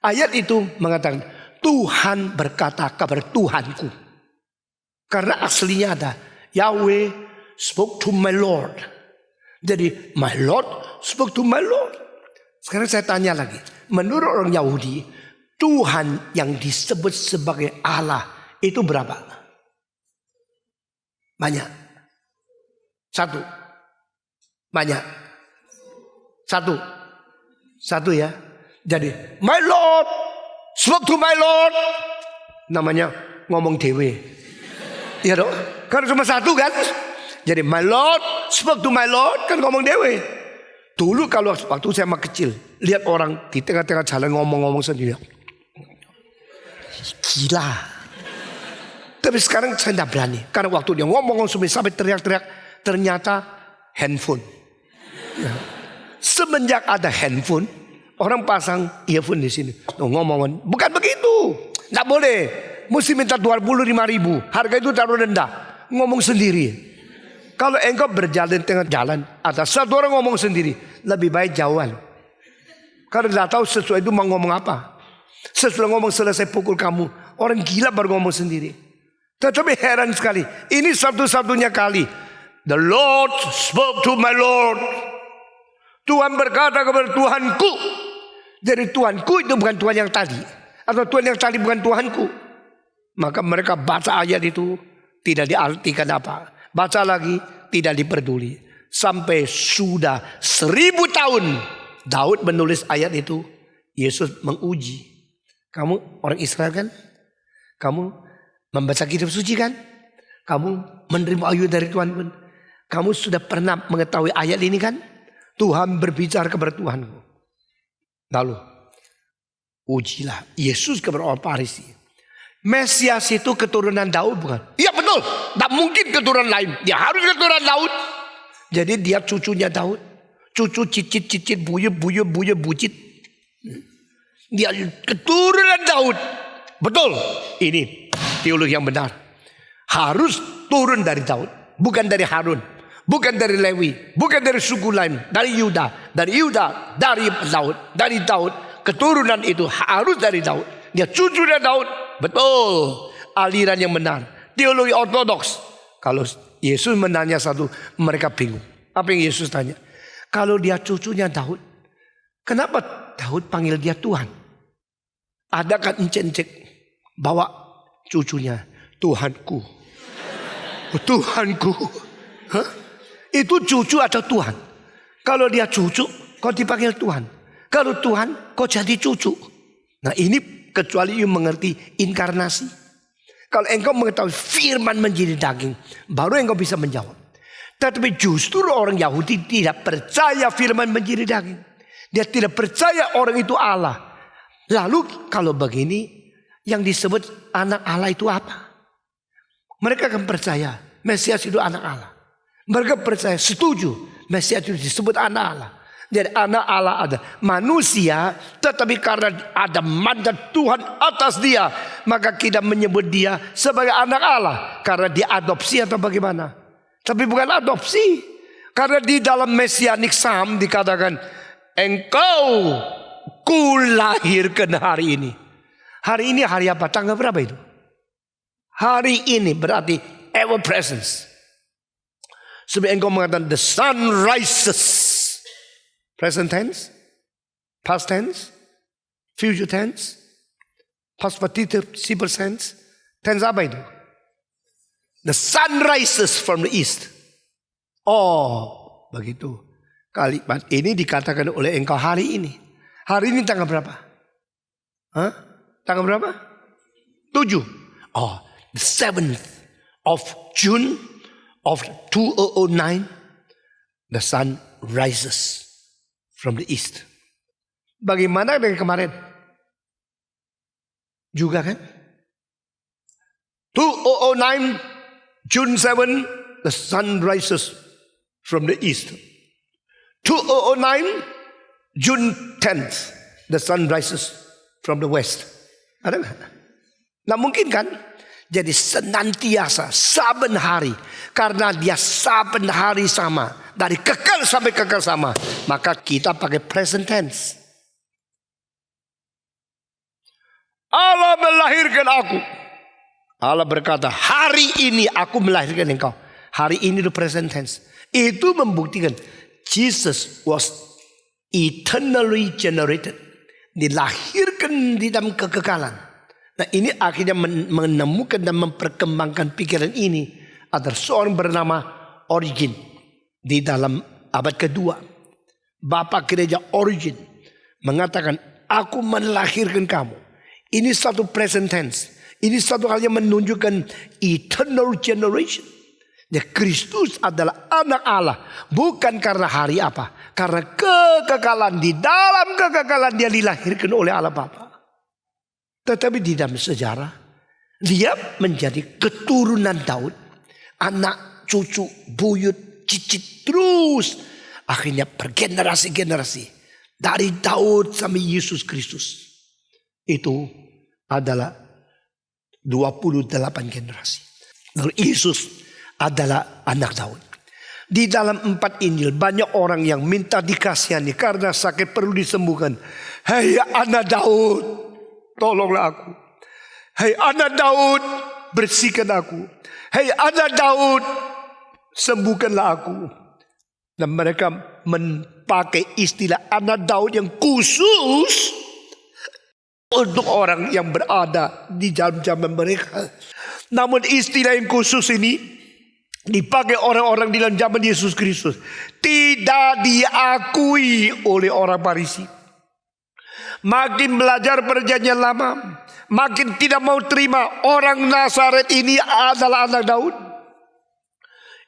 [SPEAKER 1] Ayat itu mengatakan, Tuhan berkata kepada Tuhanku. Karena aslinya ada, Yahweh spoke to my Lord. Jadi, my Lord spoke to my Lord. Sekarang saya tanya lagi. Menurut orang Yahudi, Tuhan yang disebut sebagai Allah itu berapa? Banyak. Satu. Banyak. Satu. Satu ya. Jadi, my Lord spoke to my Lord. Namanya ngomong dewe. Iya dong. Karena cuma satu kan. Jadi, my Lord spoke to my Lord. Kan ngomong dewe. Dulu kalau waktu saya masih kecil, lihat orang di tengah-tengah jalan ngomong-ngomong sendiri. gila. Tapi sekarang saya tidak berani. Karena waktu dia ngomong sampai teriak-teriak, ternyata handphone. Ya. Semenjak ada handphone, orang pasang earphone di sini. Ngomong, bukan begitu. Tidak boleh. Mesti minta 25.000. Harga itu terlalu rendah. Ngomong sendiri. Kalau engkau berjalan tengah jalan, ada satu orang ngomong sendiri, lebih baik jauhan. Karena tidak tahu sesuai itu mau ngomong apa. Sesudah ngomong selesai pukul kamu. Orang gila baru ngomong sendiri. Tetapi heran sekali. Ini satu-satunya kali. The Lord spoke to my Lord. Tuhan berkata kepada Tuhanku. Jadi Tuhanku itu bukan Tuhan yang tadi. Atau Tuhan yang tadi bukan Tuhanku. Maka mereka baca ayat itu. Tidak diartikan apa. Baca lagi, tidak diperduli. Sampai sudah 1000 tahun Daud menulis ayat itu. Yesus menguji. Kamu orang Israel kan? Kamu membaca kitab suci kan? Kamu menerima ayat dari Tuhan pun? Kamu sudah pernah mengetahui ayat ini kan? Tuhan berbicara kepada Tuhanku. Lalu ujilah Yesus kepada orang Farisi. Mesias itu keturunan Daud bukan? Iya betul. Tak mungkin keturunan lain. Dia harus keturunan Daud. Jadi dia cucunya Daud. Cucu cicit bucit. Dia keturunan Daud. Betul. Ini teologi yang benar. Harus turun dari Daud. Bukan dari Harun. Bukan dari Lewi. Bukan dari suku lain. Dari Yuda. Dari Daud. Dari Daud. Keturunan itu harus dari Daud. Dia cucunya Daud. Betul. Aliran yang benar. Teologi ortodoks. Kalau Yesus menanya satu, mereka bingung. Apa yang Yesus tanya? Kalau dia cucunya Daud, kenapa Daud panggil dia Tuhan? Adakah encek bawa cucunya Tuhanku? Tuhanku. Hah? Itu cucu atau Tuhan? Kalau dia cucu, kau dipanggil Tuhan. Kalau Tuhan, kau jadi cucu. Nah ini kecuali you mengerti inkarnasi. Kalau engkau mengetahui firman menjadi daging, baru engkau bisa menjawab. Tetapi justru orang Yahudi tidak percaya firman menjadi daging. Dia tidak percaya orang itu Allah. Lalu kalau begini, yang disebut anak Allah itu apa? Mereka akan percaya Mesias itu anak Allah. Mereka percaya, setuju Mesias itu disebut anak Allah. Jadi anak Allah ada manusia, tetapi karena ada mandat Tuhan atas dia, maka kita menyebut dia sebagai anak Allah. Karena dia adopsi atau bagaimana? Tapi bukan adopsi. Karena di dalam Messianic Psalm dikatakan, engkau kulahirkan hari ini. Hari ini hari apa? Tanggal berapa itu? Hari ini berarti ever presence. Sebab engkau mengatakan the sun rises. Present tense, past tense, future tense, past participle tense. Tense apa itu? The sun rises from the east. Oh, begitu. Kalimat ini dikatakan oleh engkau hari ini. Hari ini tanggal berapa? Hah? Tanggal berapa? 7. Oh, the 7th of June of 2009. The sun rises from the east. Bagaimana dengan kemarin? Juga kan? 2009 June 7 the sun rises from the east. 2009 June 10th the sun rises from the west. Ada nggak? Nah mungkin kan? Jadi senantiasa saben hari, karena dia saben hari sama, dari kekal sampai kekal sama, maka kita pakai present tense. Allah melahirkan aku. Allah berkata, hari ini aku melahirkan engkau. Hari ini itu present tense. Itu membuktikan Jesus was eternally generated. Dilahirkan di dalam kekekalan. Nah ini akhirnya menemukan dan memperkembangkan pikiran ini. Ada seorang bernama Origen. Di dalam abad kedua. Bapak gereja Origen mengatakan, aku melahirkan kamu. Ini satu present tense. Ini satu hal yang menunjukkan eternal generation. Ya, Kristus adalah anak Allah. Bukan karena hari apa. Karena kekekalan. Di dalam kekekalan dia dilahirkan oleh Allah Bapa. Tetapi di dalam sejarah, dia menjadi keturunan Daud. Anak, cucu, buyut, cicit terus. Akhirnya bergenerasi-generasi. Dari Daud sampai Yesus Kristus. Itu adalah 28 generasi. Lalu Yesus adalah anak Daud. Di dalam 4 Injil banyak orang yang minta dikasihani karena sakit perlu disembuhkan. Hei anak Daud, tolonglah aku. Hei anak Daud, bersihkan aku. Hei anak Daud, sembuhkanlah aku. Dan mereka memakai istilah anak Daud yang khusus untuk orang yang berada di zaman mereka. Namun istilah yang khusus ini dipakai orang-orang di dalam zaman Yesus Kristus tidak diakui oleh orang Farisi. Makin belajar perjanjian lama, makin tidak mau terima orang Nazaret ini adalah anak Daud.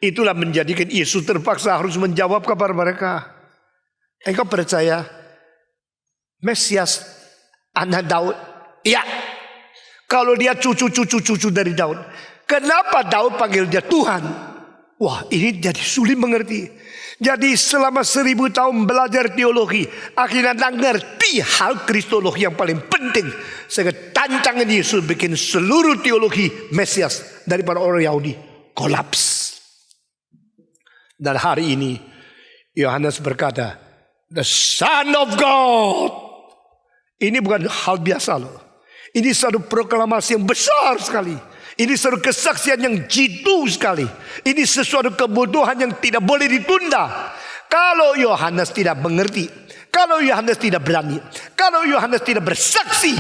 [SPEAKER 1] Itulah menjadikan Yesus terpaksa harus menjawab kepada mereka, engkau percaya Mesias anak Daud? Ya. Kalau dia cucu dari Daud, kenapa Daud panggil dia Tuhan? Wah, ini jadi sulit mengerti. Jadi selama 1000 tahun belajar teologi, akhirnya tak ngerti hal kristologi yang paling penting. Sehingga tantangan Yesus bikin seluruh teologi Mesias daripada orang Yahudi kolaps. Dan hari ini Yohanes berkata, the Son of God. Ini bukan hal biasa loh. Ini satu proklamasi yang besar sekali. Ini satu kesaksian yang jitu sekali. Ini sesuatu kebutuhan yang tidak boleh ditunda. Kalau Yohanes tidak mengerti, kalau Yohanes tidak berani, kalau Yohanes tidak bersaksi,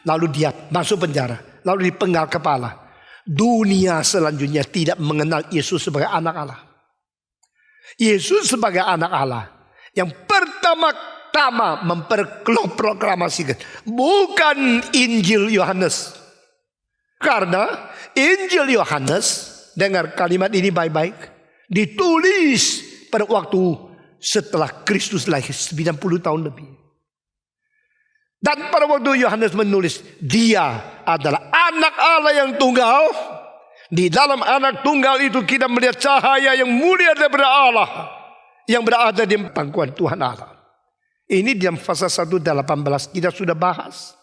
[SPEAKER 1] lalu dia masuk penjara, lalu dipenggal kepala. Dunia selanjutnya tidak mengenal Yesus sebagai anak Allah. Yesus sebagai anak Allah yang pertama-tama memproklamasikan bukan Injil Yohanes. Karena Injil Yohanes, dengar kalimat ini baik-baik, ditulis pada waktu setelah Kristus lahir 90 tahun lebih. Dan pada waktu Yohanes menulis, dia adalah anak Allah yang tunggal. Di dalam anak tunggal itu kita melihat cahaya yang mulia daripada Allah yang berada di pangkuan Tuhan Allah. Ini dalam pasal 1:18 kita sudah bahas.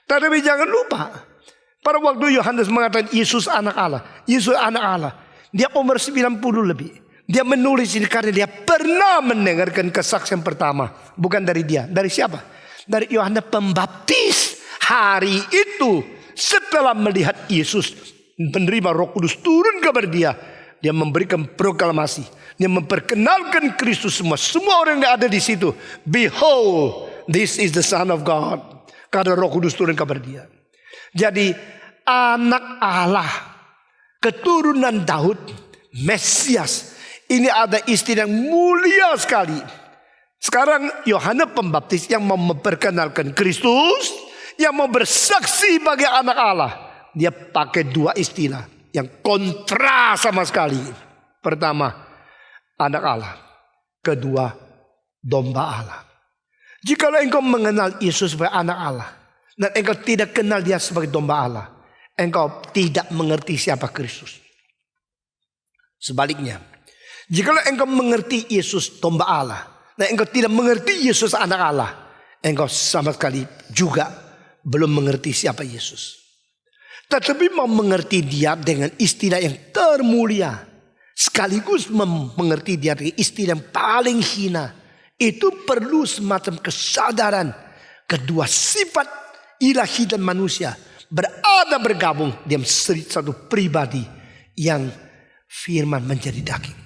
[SPEAKER 1] Tetapi jangan lupa, pada waktu Yohanes mengatakan Yesus anak Allah, Yesus anak Allah, dia umur 90 lebih. Dia menulis ini karena dia pernah mendengarkan kesaksian pertama. Bukan dari dia, dari siapa? Dari Yohanes Pembaptis. Hari itu setelah melihat Yesus menerima Roh Kudus turun kepada dia, dia memberikan proklamasi. Dia memperkenalkan Kristus semua orang yang ada di situ. Behold, this is the Son of God. Karena Roh Kudus turun kepada dia. Jadi anak Allah, keturunan Daud, Mesias. Ini ada istilah yang mulia sekali. Sekarang Yohanes Pembaptis yang mau memperkenalkan Kristus, yang mau bersaksi bagi anak Allah, dia pakai dua istilah yang kontra sama sekali. Pertama, anak Allah. Kedua, domba Allah. Jikalau engkau mengenal Yesus sebagai anak Allah dan engkau tidak kenal dia sebagai domba Allah, engkau tidak mengerti siapa Kristus. Sebaliknya, jikalau engkau mengerti Yesus domba Allah dan engkau tidak mengerti Yesus anak Allah, engkau sama sekali juga belum mengerti siapa Yesus. Tetapi mau mengerti dia dengan istilah yang termulia, sekaligus mengerti dia dengan istilah yang paling hina, itu perlu semacam kesadaran kedua sifat ilahi dan manusia bergabung dalam satu pribadi yang firman menjadi daging.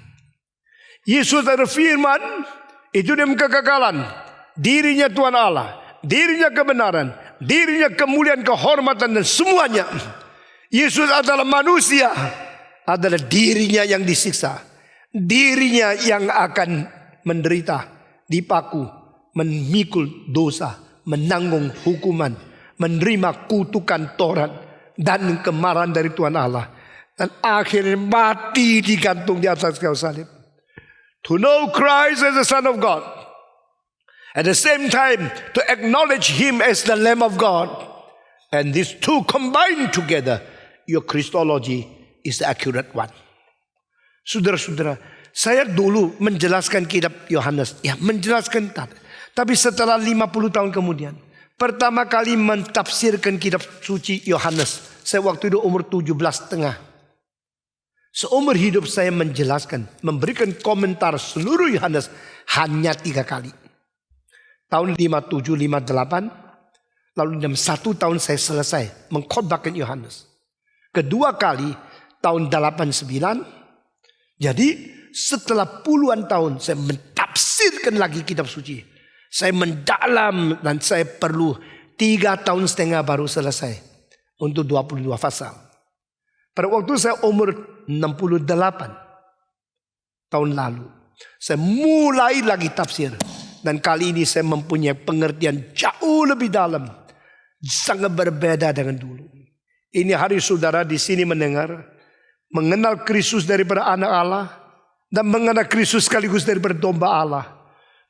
[SPEAKER 1] Yesus adalah firman, itu dalam kekekalan, dirinya Tuhan Allah, dirinya kebenaran, dirinya kemuliaan, kehormatan dan semuanya. Yesus adalah manusia, adalah dirinya yang disiksa, dirinya yang akan menderita, dipaku, memikul dosa, menanggung hukuman, menerima kutukan Taurat dan kemarahan dari Tuhan Allah, dan akhirnya mati digantung di atas kayu salib. To know Christ as the Son of God, at the same time to acknowledge Him as the Lamb of God, And these two combined together, your Christology is the accurate one. Saudara-saudara, saya dulu menjelaskan kitab Yohanes, menjelaskan. Tapi setelah 50 tahun kemudian, pertama kali mentafsirkan kitab suci Yohanes, saya waktu itu umur 17,5. Seumur hidup saya menjelaskan, memberikan komentar seluruh Yohanes hanya 3 kali. Tahun 57, 58. Lalu dalam 1 tahun saya selesai mengkhotbahkan Yohanes. Kedua kali tahun 89. Jadi setelah puluhan tahun saya mentafsirkan lagi kitab suci. Saya mendalam dan saya perlu 3,5 tahun baru selesai untuk 22 pasal. Pada waktu saya umur 68 tahun lalu, saya mulai lagi tafsir. Dan kali ini saya mempunyai pengertian jauh lebih dalam. Sangat berbeda dengan dulu. Ini hari saudara di sini mengenal Kristus daripada anak Allah dan mengenal Kristus sekaligus daripada domba Allah.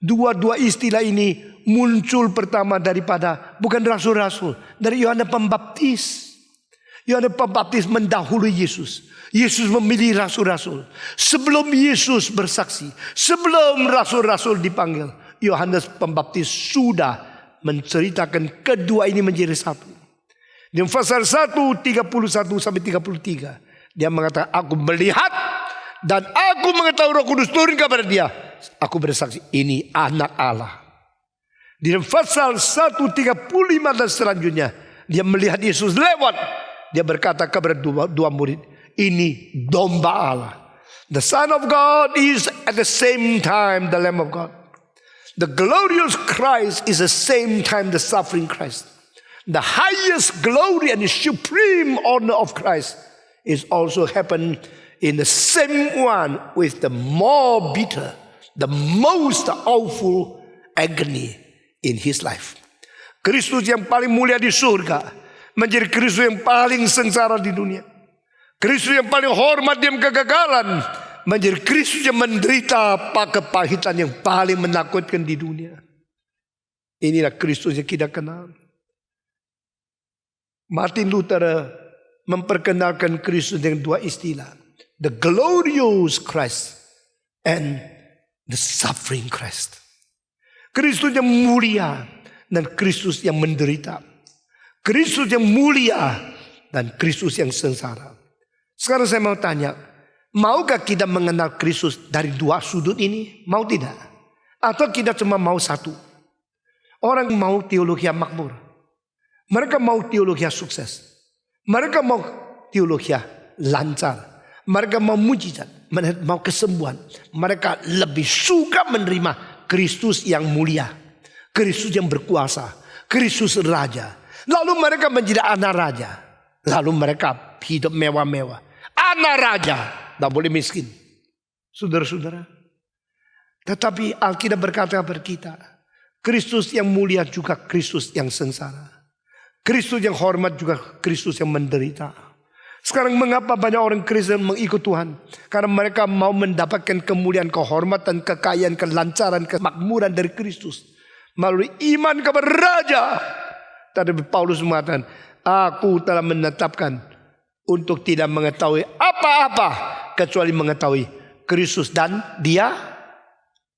[SPEAKER 1] Dua-dua istilah ini muncul pertama daripada bukan rasul-rasul, dari Yohanes Pembaptis. Yohanes Pembaptis mendahului Yesus. Yesus memilih rasul-rasul. Sebelum Yesus bersaksi, sebelum rasul-rasul dipanggil, Yohanes Pembaptis sudah menceritakan kedua ini menjadi satu. Di pasal 1, 31 sampai 33. Dia mengatakan, aku melihat dan aku mengetahui Roh Kudus turun kepada dia. Aku bersaksi, ini anak Allah. Di pasal 1, 35 dan selanjutnya, dia melihat Yesus lewat. Dia berkata kepada dua murid, ini domba Allah. The Son of God is at the same time the Lamb of God. The glorious Christ is the same time the suffering Christ. The highest glory and the supreme honor of Christ is also happened in the same one with the more bitter, the most awful agony in his life. Kristus yang paling mulia di surga menjadi Kristus yang paling sengsara di dunia. Kristus yang paling hormat dalam kegagalan menjadi Kristus yang menderita kepahitan yang paling menakutkan di dunia. Inilah Kristus yang kita kenal. Martin Luther memperkenalkan Kristus dengan dua istilah. The glorious Christ and the suffering Christ. Kristus yang mulia dan Kristus yang menderita. Kristus yang mulia dan Kristus yang sengsara. Sekarang saya mau tanya, maukah kita mengenal Kristus dari dua sudut ini? Mau tidak? Atau kita cuma mau satu? Orang mau teologi yang makmur. Mereka mau teologi yang sukses. Mereka mau teologi yang lancar. Mereka mau mujizat. Mereka mau kesembuhan. Mereka lebih suka menerima Kristus yang mulia. Kristus yang berkuasa. Kristus raja. Lalu mereka menjadi anak raja. Lalu mereka hidup mewah-mewah. Anak raja. Tidak boleh miskin. Saudara-saudara. Tetapi Alkitab berkata kepada kita, Kristus yang mulia juga Kristus yang sengsara. Kristus yang hormat juga Kristus yang menderita. Sekarang mengapa banyak orang Kristen mengikut Tuhan? Karena mereka mau mendapatkan kemuliaan, kehormatan, kekayaan, kelancaran, kemakmuran dari Kristus. Melalui iman kepada Raja. Tetapi Paulus mengatakan, aku telah menetapkan untuk tidak mengetahui apa-apa kecuali mengetahui Kristus dan dia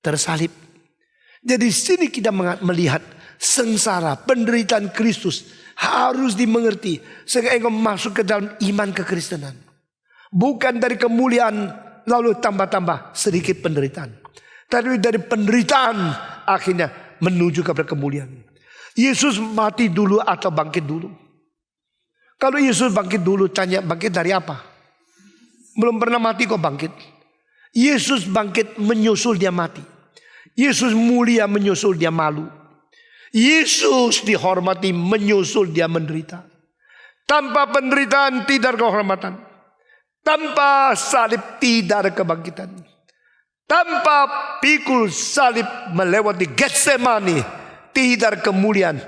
[SPEAKER 1] tersalib. Jadi sini kita melihat sengsara, penderitaan Kristus harus dimengerti sehingga engkau masuk ke dalam iman kekristenan. Bukan dari kemuliaan lalu tambah-tambah sedikit penderitaan, tapi dari penderitaan akhirnya menuju kepada kemuliaan. Yesus mati dulu atau bangkit dulu? Kalau Yesus bangkit dulu, tanya bangkit dari apa? Belum pernah mati kok bangkit. Yesus bangkit menyusul dia mati. Yesus mulia menyusul dia malu. Yesus dihormati menyusul dia menderita. Tanpa penderitaan tidak ada kehormatan. Tanpa salib tidak ada kebangkitan. Tanpa pikul salib melewati Getsemani tidak ada kemuliaan.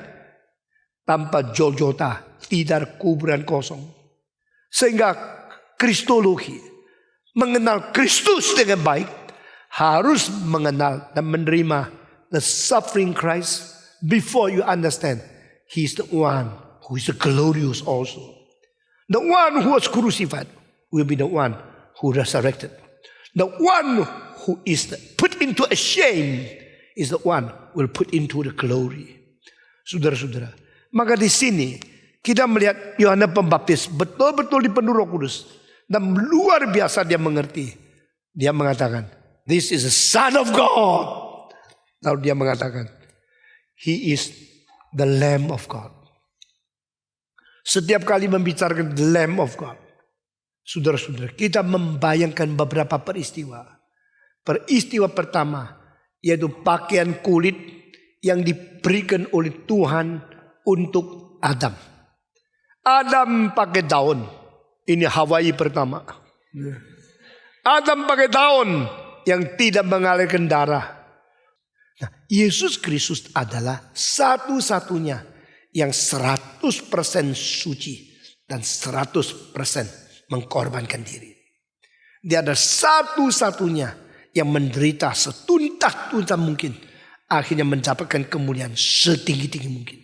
[SPEAKER 1] Tanpa Golgota tidak ada kuburan kosong. Sehingga kristologi, mengenal Kristus dengan baik, harus mengenal dan menerima the suffering Christ before you understand He's the one who is glorious also. The one who was crucified will be the one who resurrected. The one who is put into a shame is the one who will put into the glory. Saudara-saudara, maka di sini kita melihat Yohanes Pembaptis betul-betul dipenuhi Roh Kudus dan luar biasa dia mengerti. Dia mengatakan, "This is the Son of God." Lalu dia mengatakan, "He is the Lamb of God." Setiap kali membicarakan the Lamb of God, saudara-saudara, kita membayangkan beberapa peristiwa. Peristiwa pertama yaitu pakaian kulit yang diberikan oleh Tuhan untuk Adam. Adam pakai daun. Ini Hawaii pertama. Adam pakai daun yang tidak mengalirkan darah. Nah, Yesus Kristus adalah satu-satunya yang 100% suci dan 100% mengkorbankan diri. Dia adalah satu-satunya yang menderita setuntas-tuntas mungkin, akhirnya mendapatkan kemuliaan setinggi-tinggi mungkin.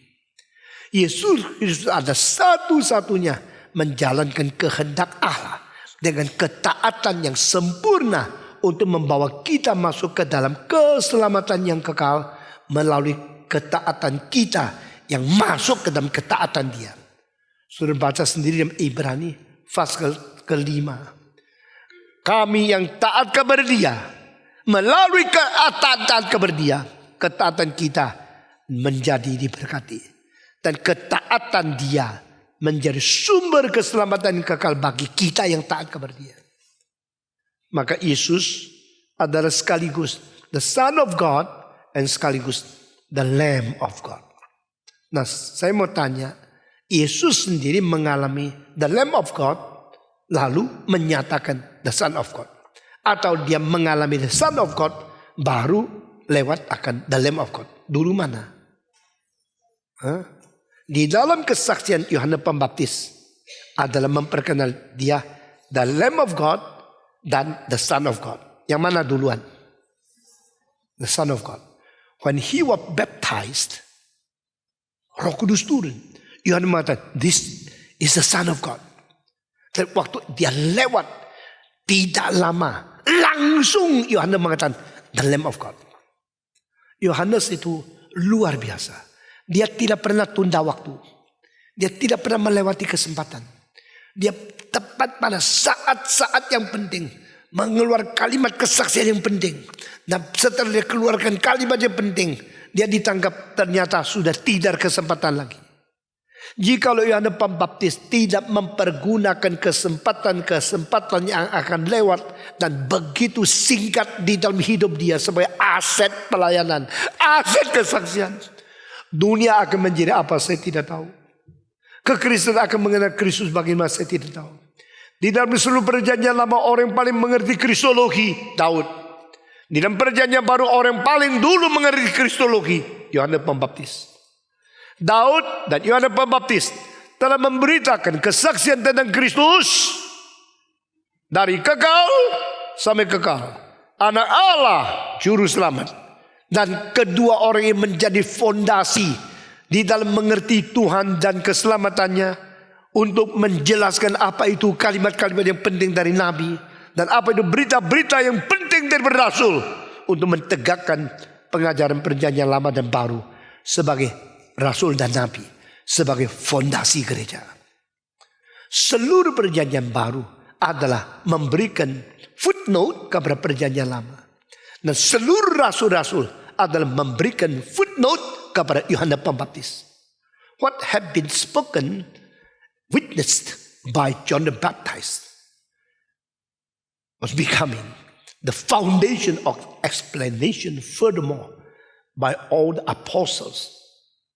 [SPEAKER 1] Yesus Kristus adalah satu-satunya menjalankan kehendak Allah dengan ketaatan yang sempurna untuk membawa kita masuk ke dalam keselamatan yang kekal melalui ketaatan kita yang masuk ke dalam ketaatan Dia. Sudah baca sendiri dalam Ibrani pasal ke-5. Kami yang taat kepada Dia, melalui ketaatan kepada Dia, ketaatan kita menjadi diberkati. Dan ketaatan Dia menjadi sumber keselamatan yang kekal bagi kita yang taat kepada Dia. Maka Yesus adalah sekaligus the Son of God dan sekaligus the Lamb of God. Nah, saya mau tanya, Yesus sendiri mengalami the Lamb of God lalu menyatakan the Son of God, atau dia mengalami the Son of God baru lewat akan the Lamb of God? Dulu mana? Di dalam kesaksian Yohanes Pembaptis adalah memperkenal dia the Lamb of God dan the Son of God. Yang mana duluan? The Son of God. When he was baptized, Roh Kudus turun. Yohanes mengatakan, "This is the Son of God." Dan waktu dia lewat, tidak lama, langsung Yohanes mengatakan, "The Lamb of God." Yohanes itu luar biasa. Dia tidak pernah tunda waktu. Dia tidak pernah melewati kesempatan. Dia tepat pada saat-saat yang penting mengeluarkan kalimat kesaksian yang penting. Dan setelah dia keluarkan kalimat yang penting, dia ditangkap, ternyata sudah tidak kesempatan lagi. Jikalau Yohanes Pembaptis tidak mempergunakan kesempatan-kesempatan yang akan lewat dan begitu singkat di dalam hidup dia sebagai aset pelayanan, aset kesaksian, dunia akan menjadi apa saya tidak tahu. Kekristenan akan mengenal Kristus bagaimana saya tidak tahu. Di dalam seluruh perjanjian lama orang yang paling mengerti kristologi Daud. Di dalam perjanjian baru orang yang paling dulu mengerti kristologi Yohanes Pembaptis. Daud dan Yohanes Pembaptis telah memberitakan kesaksian tentang Kristus dari kekal sampai kekal. Anak Allah, juru selamat. Dan kedua orang yang menjadi fondasi di dalam mengerti Tuhan dan keselamatannya untuk menjelaskan apa itu kalimat-kalimat yang penting dari Nabi dan apa itu berita-berita yang penting dari Rasul untuk mentegakkan pengajaran perjanjian lama dan baru sebagai Rasul dan Nabi, sebagai fondasi gereja. Seluruh perjanjian baru adalah memberikan footnote kepada perjanjian lama. Dan seluruh rasul-rasul adalah memberikan footnote kepada Yohanes Pembaptis. What had been spoken, witnessed by John the Baptist was becoming the foundation of explanation furthermore by all the apostles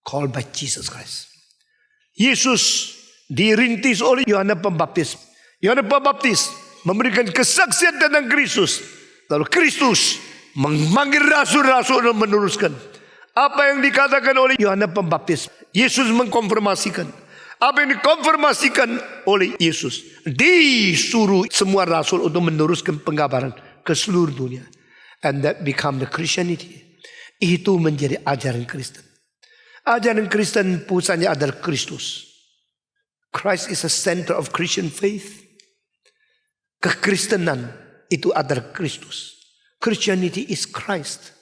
[SPEAKER 1] called by Jesus Christ. Yesus dirintis oleh Yohanes Pembaptis. Yohanes Pembaptis memberikan kesaksian tentang Kristus. Lalu Kristus memanggil rasul-rasul dan meneruskan apa yang dikatakan oleh Yohanes Pembaptis. Yesus mengkonfirmasikan apa yang dikonfirmasikan oleh Yesus. Disuruh semua rasul untuk meneruskan pengabaran ke seluruh dunia. And that become the Christianity. Itu menjadi ajaran Kristen. Ajaran Kristen pusatnya adalah Kristus. Christ is the center of Christian faith. Kekristenan itu adalah Kristus. Christianity is Christ.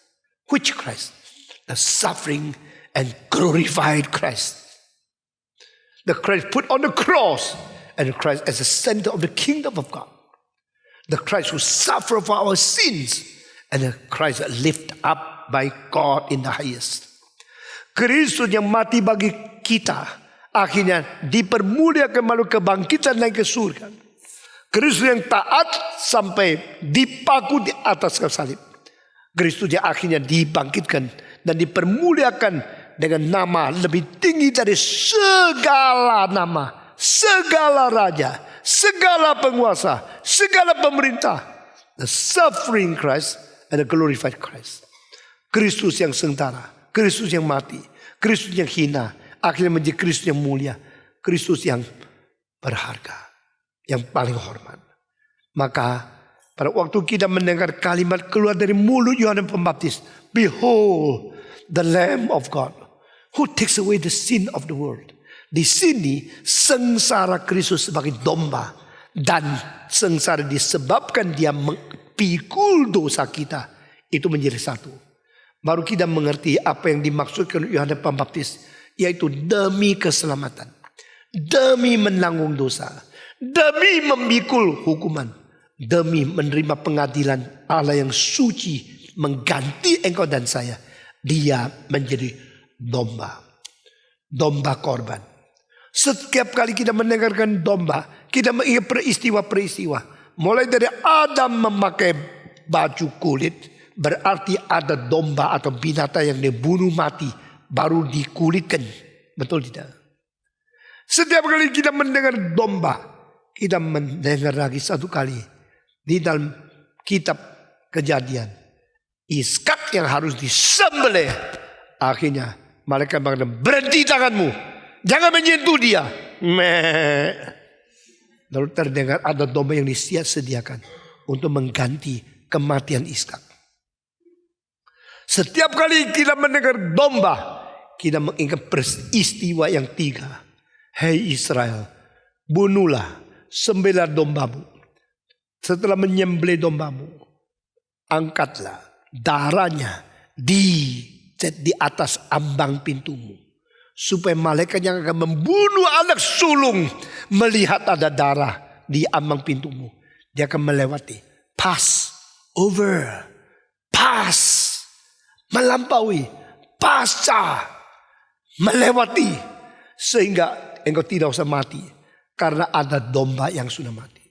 [SPEAKER 1] Which Christ? The suffering and glorified Christ. The Christ put on the cross, and Christ as the center of the kingdom of God. The Christ who suffered for our sins, and the Christ lift up by God in the highest. Kristus yang mati bagi kita, akhirnya dipermuliakan melalui kebangkitan naik ke surga. Kristus yang taat sampai dipaku di atas kayu salib. Kristus yang akhirnya dibangkitkan dan dipermuliakan dengan nama lebih tinggi dari segala nama, segala raja, segala penguasa, segala pemerintah. The suffering Christ and the glorified Christ. Kristus yang sengsara, Kristus yang mati, Kristus yang hina, akhirnya menjadi Kristus yang mulia, Kristus yang berharga, yang paling hormat. Maka pada waktu kita mendengar kalimat keluar dari mulut Yohanes Pembaptis, "Behold the Lamb of God who takes away the sin of the world." Di sini sengsara Kristus sebagai domba, dan sengsara disebabkan dia memikul dosa kita, itu menjadi satu. Baru kita mengerti apa yang dimaksudkan Yohanes Pembaptis, yaitu demi keselamatan, demi menanggung dosa, demi memikul hukuman, demi menerima pengadilan Allah yang suci mengganti engkau dan saya. Dia menjadi domba, domba korban. Setiap kali kita mendengarkan domba, kita mengingat peristiwa-peristiwa. Mulai dari Adam memakai baju kulit, berarti ada domba atau binatang yang dibunuh mati, baru dikulitkan. Betul tidak? Setiap kali kita mendengar domba, kita mendengar lagi satu kali di dalam kitab Kejadian, Ishak yang harus disembelih. Akhirnya malaikat mengatakan, "Berhenti tanganmu, jangan menyentuh dia." Lalu terdengar ada domba yang disediakan untuk mengganti kematian Ishak. Setiap kali kita mendengar domba, kita mengingat peristiwa yang tiga. Hei Israel, bunuhlah, sembelih dombamu. Setelah menyembelih dombamu, angkatlah darahnya di atas ambang pintumu, supaya malaikat yang akan membunuh anak sulung melihat ada darah di ambang pintumu. Dia akan melewati, pass over, pass, melampaui, pasca, melewati, sehingga engkau tidak usah mati karena ada domba yang sudah mati.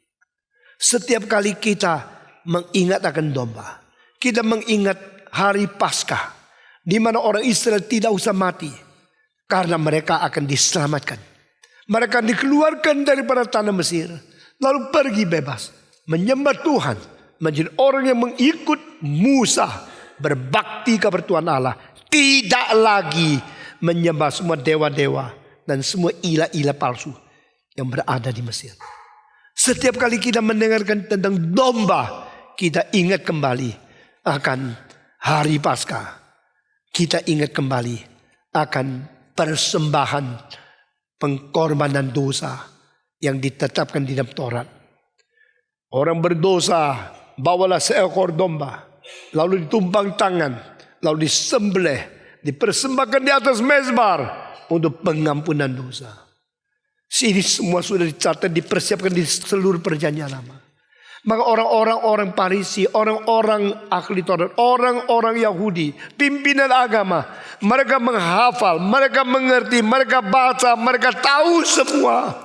[SPEAKER 1] Setiap kali kita mengingat akan domba, kita mengingat hari Paskah, di mana orang Israel tidak usah mati karena mereka akan diselamatkan. Mereka dikeluarkan daripada tanah Mesir, lalu pergi bebas menyembah Tuhan, menjadi orang yang mengikut Musa, berbakti kepada Tuhan Allah, tidak lagi menyembah semua dewa-dewa dan semua ilah-ilah palsu yang berada di Mesir. Setiap kali kita mendengarkan tentang domba, kita ingat kembali akan hari Paskah. Kita ingat kembali akan persembahan pengorbanan dosa yang ditetapkan di dalam Taurat. Orang berdosa, bawalah seekor domba, lalu ditumpang tangan, lalu disembelih, dipersembahkan di atas mezbar untuk pengampunan dosa. Sini semua sudah dicatat, dipersiapkan di seluruh perjanjian lama. Maka orang-orang Farisi, orang-orang ahli Taurat, orang-orang Yahudi, pimpinan agama, mereka menghafal, mereka mengerti, mereka baca, mereka tahu semua.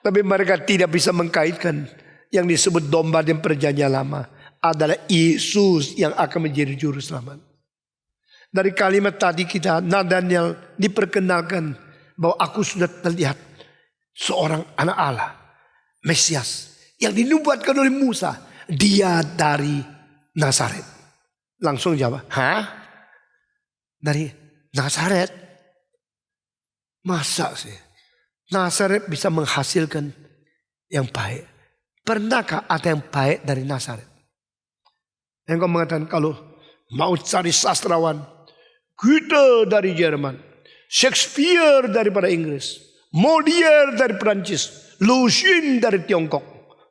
[SPEAKER 1] Tapi mereka tidak bisa mengkaitkan yang disebut domba di perjanjian lama adalah Yesus yang akan menjadi juru selamat. Dari kalimat tadi kita, Nathanael diperkenalkan bahwa aku sudah terlihat seorang anak Allah, Mesias, yang dinubuatkan oleh Musa. Dia dari Nazaret. Langsung jawab, hah? Dari Nazaret? Masa sih Nazaret bisa menghasilkan yang baik? Pernahkah ada yang baik dari Nazaret? Engkau mengatakan kalau mau cari sastrawan, Goethe dari Jerman, Shakespeare daripada Inggris, Molière dari Prancis, Lucien dari Tiongkok,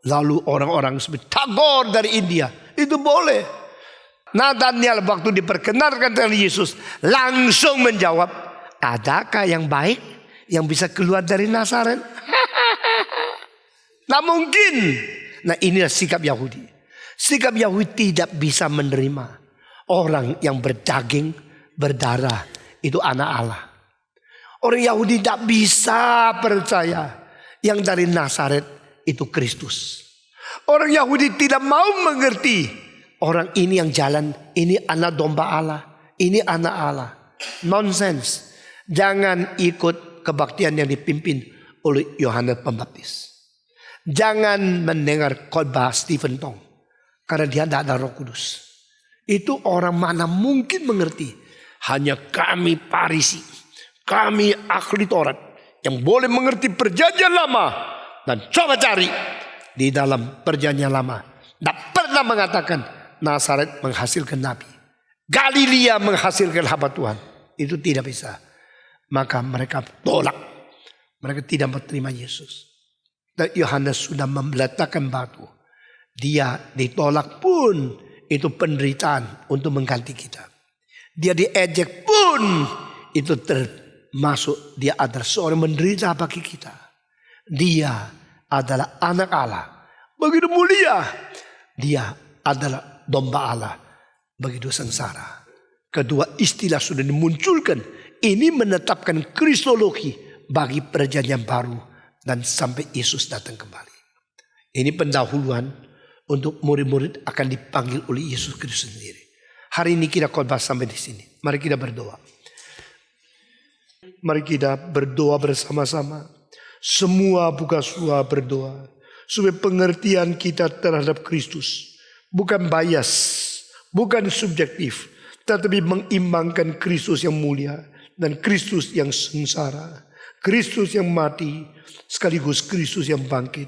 [SPEAKER 1] lalu orang-orang seperti Tagore dari India. Itu boleh. Nathaniel waktu diperkenalkan dengan Yesus langsung menjawab, adakah yang baik yang bisa keluar dari Nazaret? Nah mungkin. Nah inilah sikap Yahudi. Sikap Yahudi tidak bisa menerima orang yang berdaging, berdarah, itu anak Allah. Orang Yahudi tidak bisa percaya yang dari Nazaret itu Kristus. Orang Yahudi tidak mau mengerti orang ini yang jalan, ini anak domba Allah, ini anak Allah. Nonsense. Jangan ikut kebaktian yang dipimpin oleh Yohanes Pembaptis. Jangan mendengar khotbah Stephen Tong. Karena dia tidak ada Roh Kudus. Itu orang mana mungkin mengerti. Hanya kami Farisi, kami ahli Taurat yang boleh mengerti perjanjian lama. Dan coba cari di dalam perjanjian lama. Tidak pernah mengatakan Nazaret menghasilkan Nabi. Galilea menghasilkan hamba Tuhan. Itu tidak bisa. Maka mereka tolak. Mereka tidak menerima Yesus. Dan Yohanes sudah meletakkan batu. Dia ditolak pun itu penderitaan untuk mengganti kita. Dia diejek pun itu termasuk dia adalah seorang menderita bagi kita. Dia adalah anak Allah. Begitu mulia. Dia adalah domba Allah. Begitu sengsara. Kedua istilah sudah dimunculkan. Ini menetapkan kristologi bagi perjanjian baru. Dan sampai Yesus datang kembali. Ini pendahuluan. Untuk murid-murid akan dipanggil oleh Yesus Kristus sendiri. Hari ini kita khotbah sampai di sini. Mari kita berdoa. Mari kita berdoa bersama-sama. Semua buka suara berdoa. Supaya pengertian kita terhadap Kristus. Bukan bias. Bukan subjektif. Tetapi mengimbangkan Kristus yang mulia. Dan Kristus yang sengsara. Kristus yang mati. Sekaligus Kristus yang bangkit.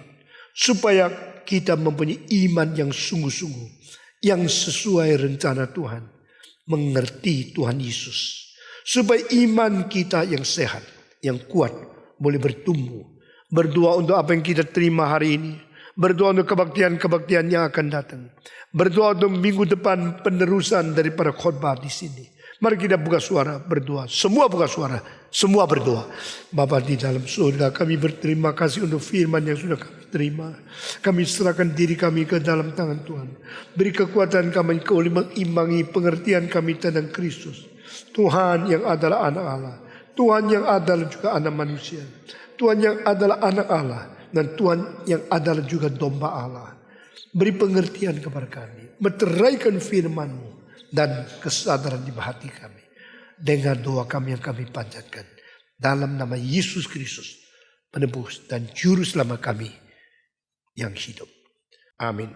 [SPEAKER 1] Supaya kita mempunyai iman yang sungguh-sungguh. Yang sesuai rencana Tuhan. Mengerti Tuhan Yesus. Supaya iman kita yang sehat. Yang kuat. Boleh bertumbuh. Berdoa untuk apa yang kita terima hari ini. Berdoa untuk kebaktian-kebaktian yang akan datang. Berdoa untuk minggu depan penerusan daripada khotbah di sini. Mari kita buka suara berdoa. Semua buka suara. Semua berdoa. Bapa di dalam surga, kami berterima kasih untuk firman yang sudah kami terima. Kami serahkan diri kami ke dalam tangan Tuhan. Beri kekuatan kami oleh mengimbangi pengertian kami tentang Kristus. Tuhan yang adalah anak Allah. Tuhan yang adalah juga anak manusia. Tuhan yang adalah anak Allah. Dan Tuhan yang adalah juga domba Allah. Beri pengertian kepada kami. Meteraikan firman-Mu. Dan kesadaran di hati kami. Dengar doa kami yang kami panjatkan. Dalam nama Yesus Kristus. Penebus dan juru selamat kami. Yang hidup. Amin.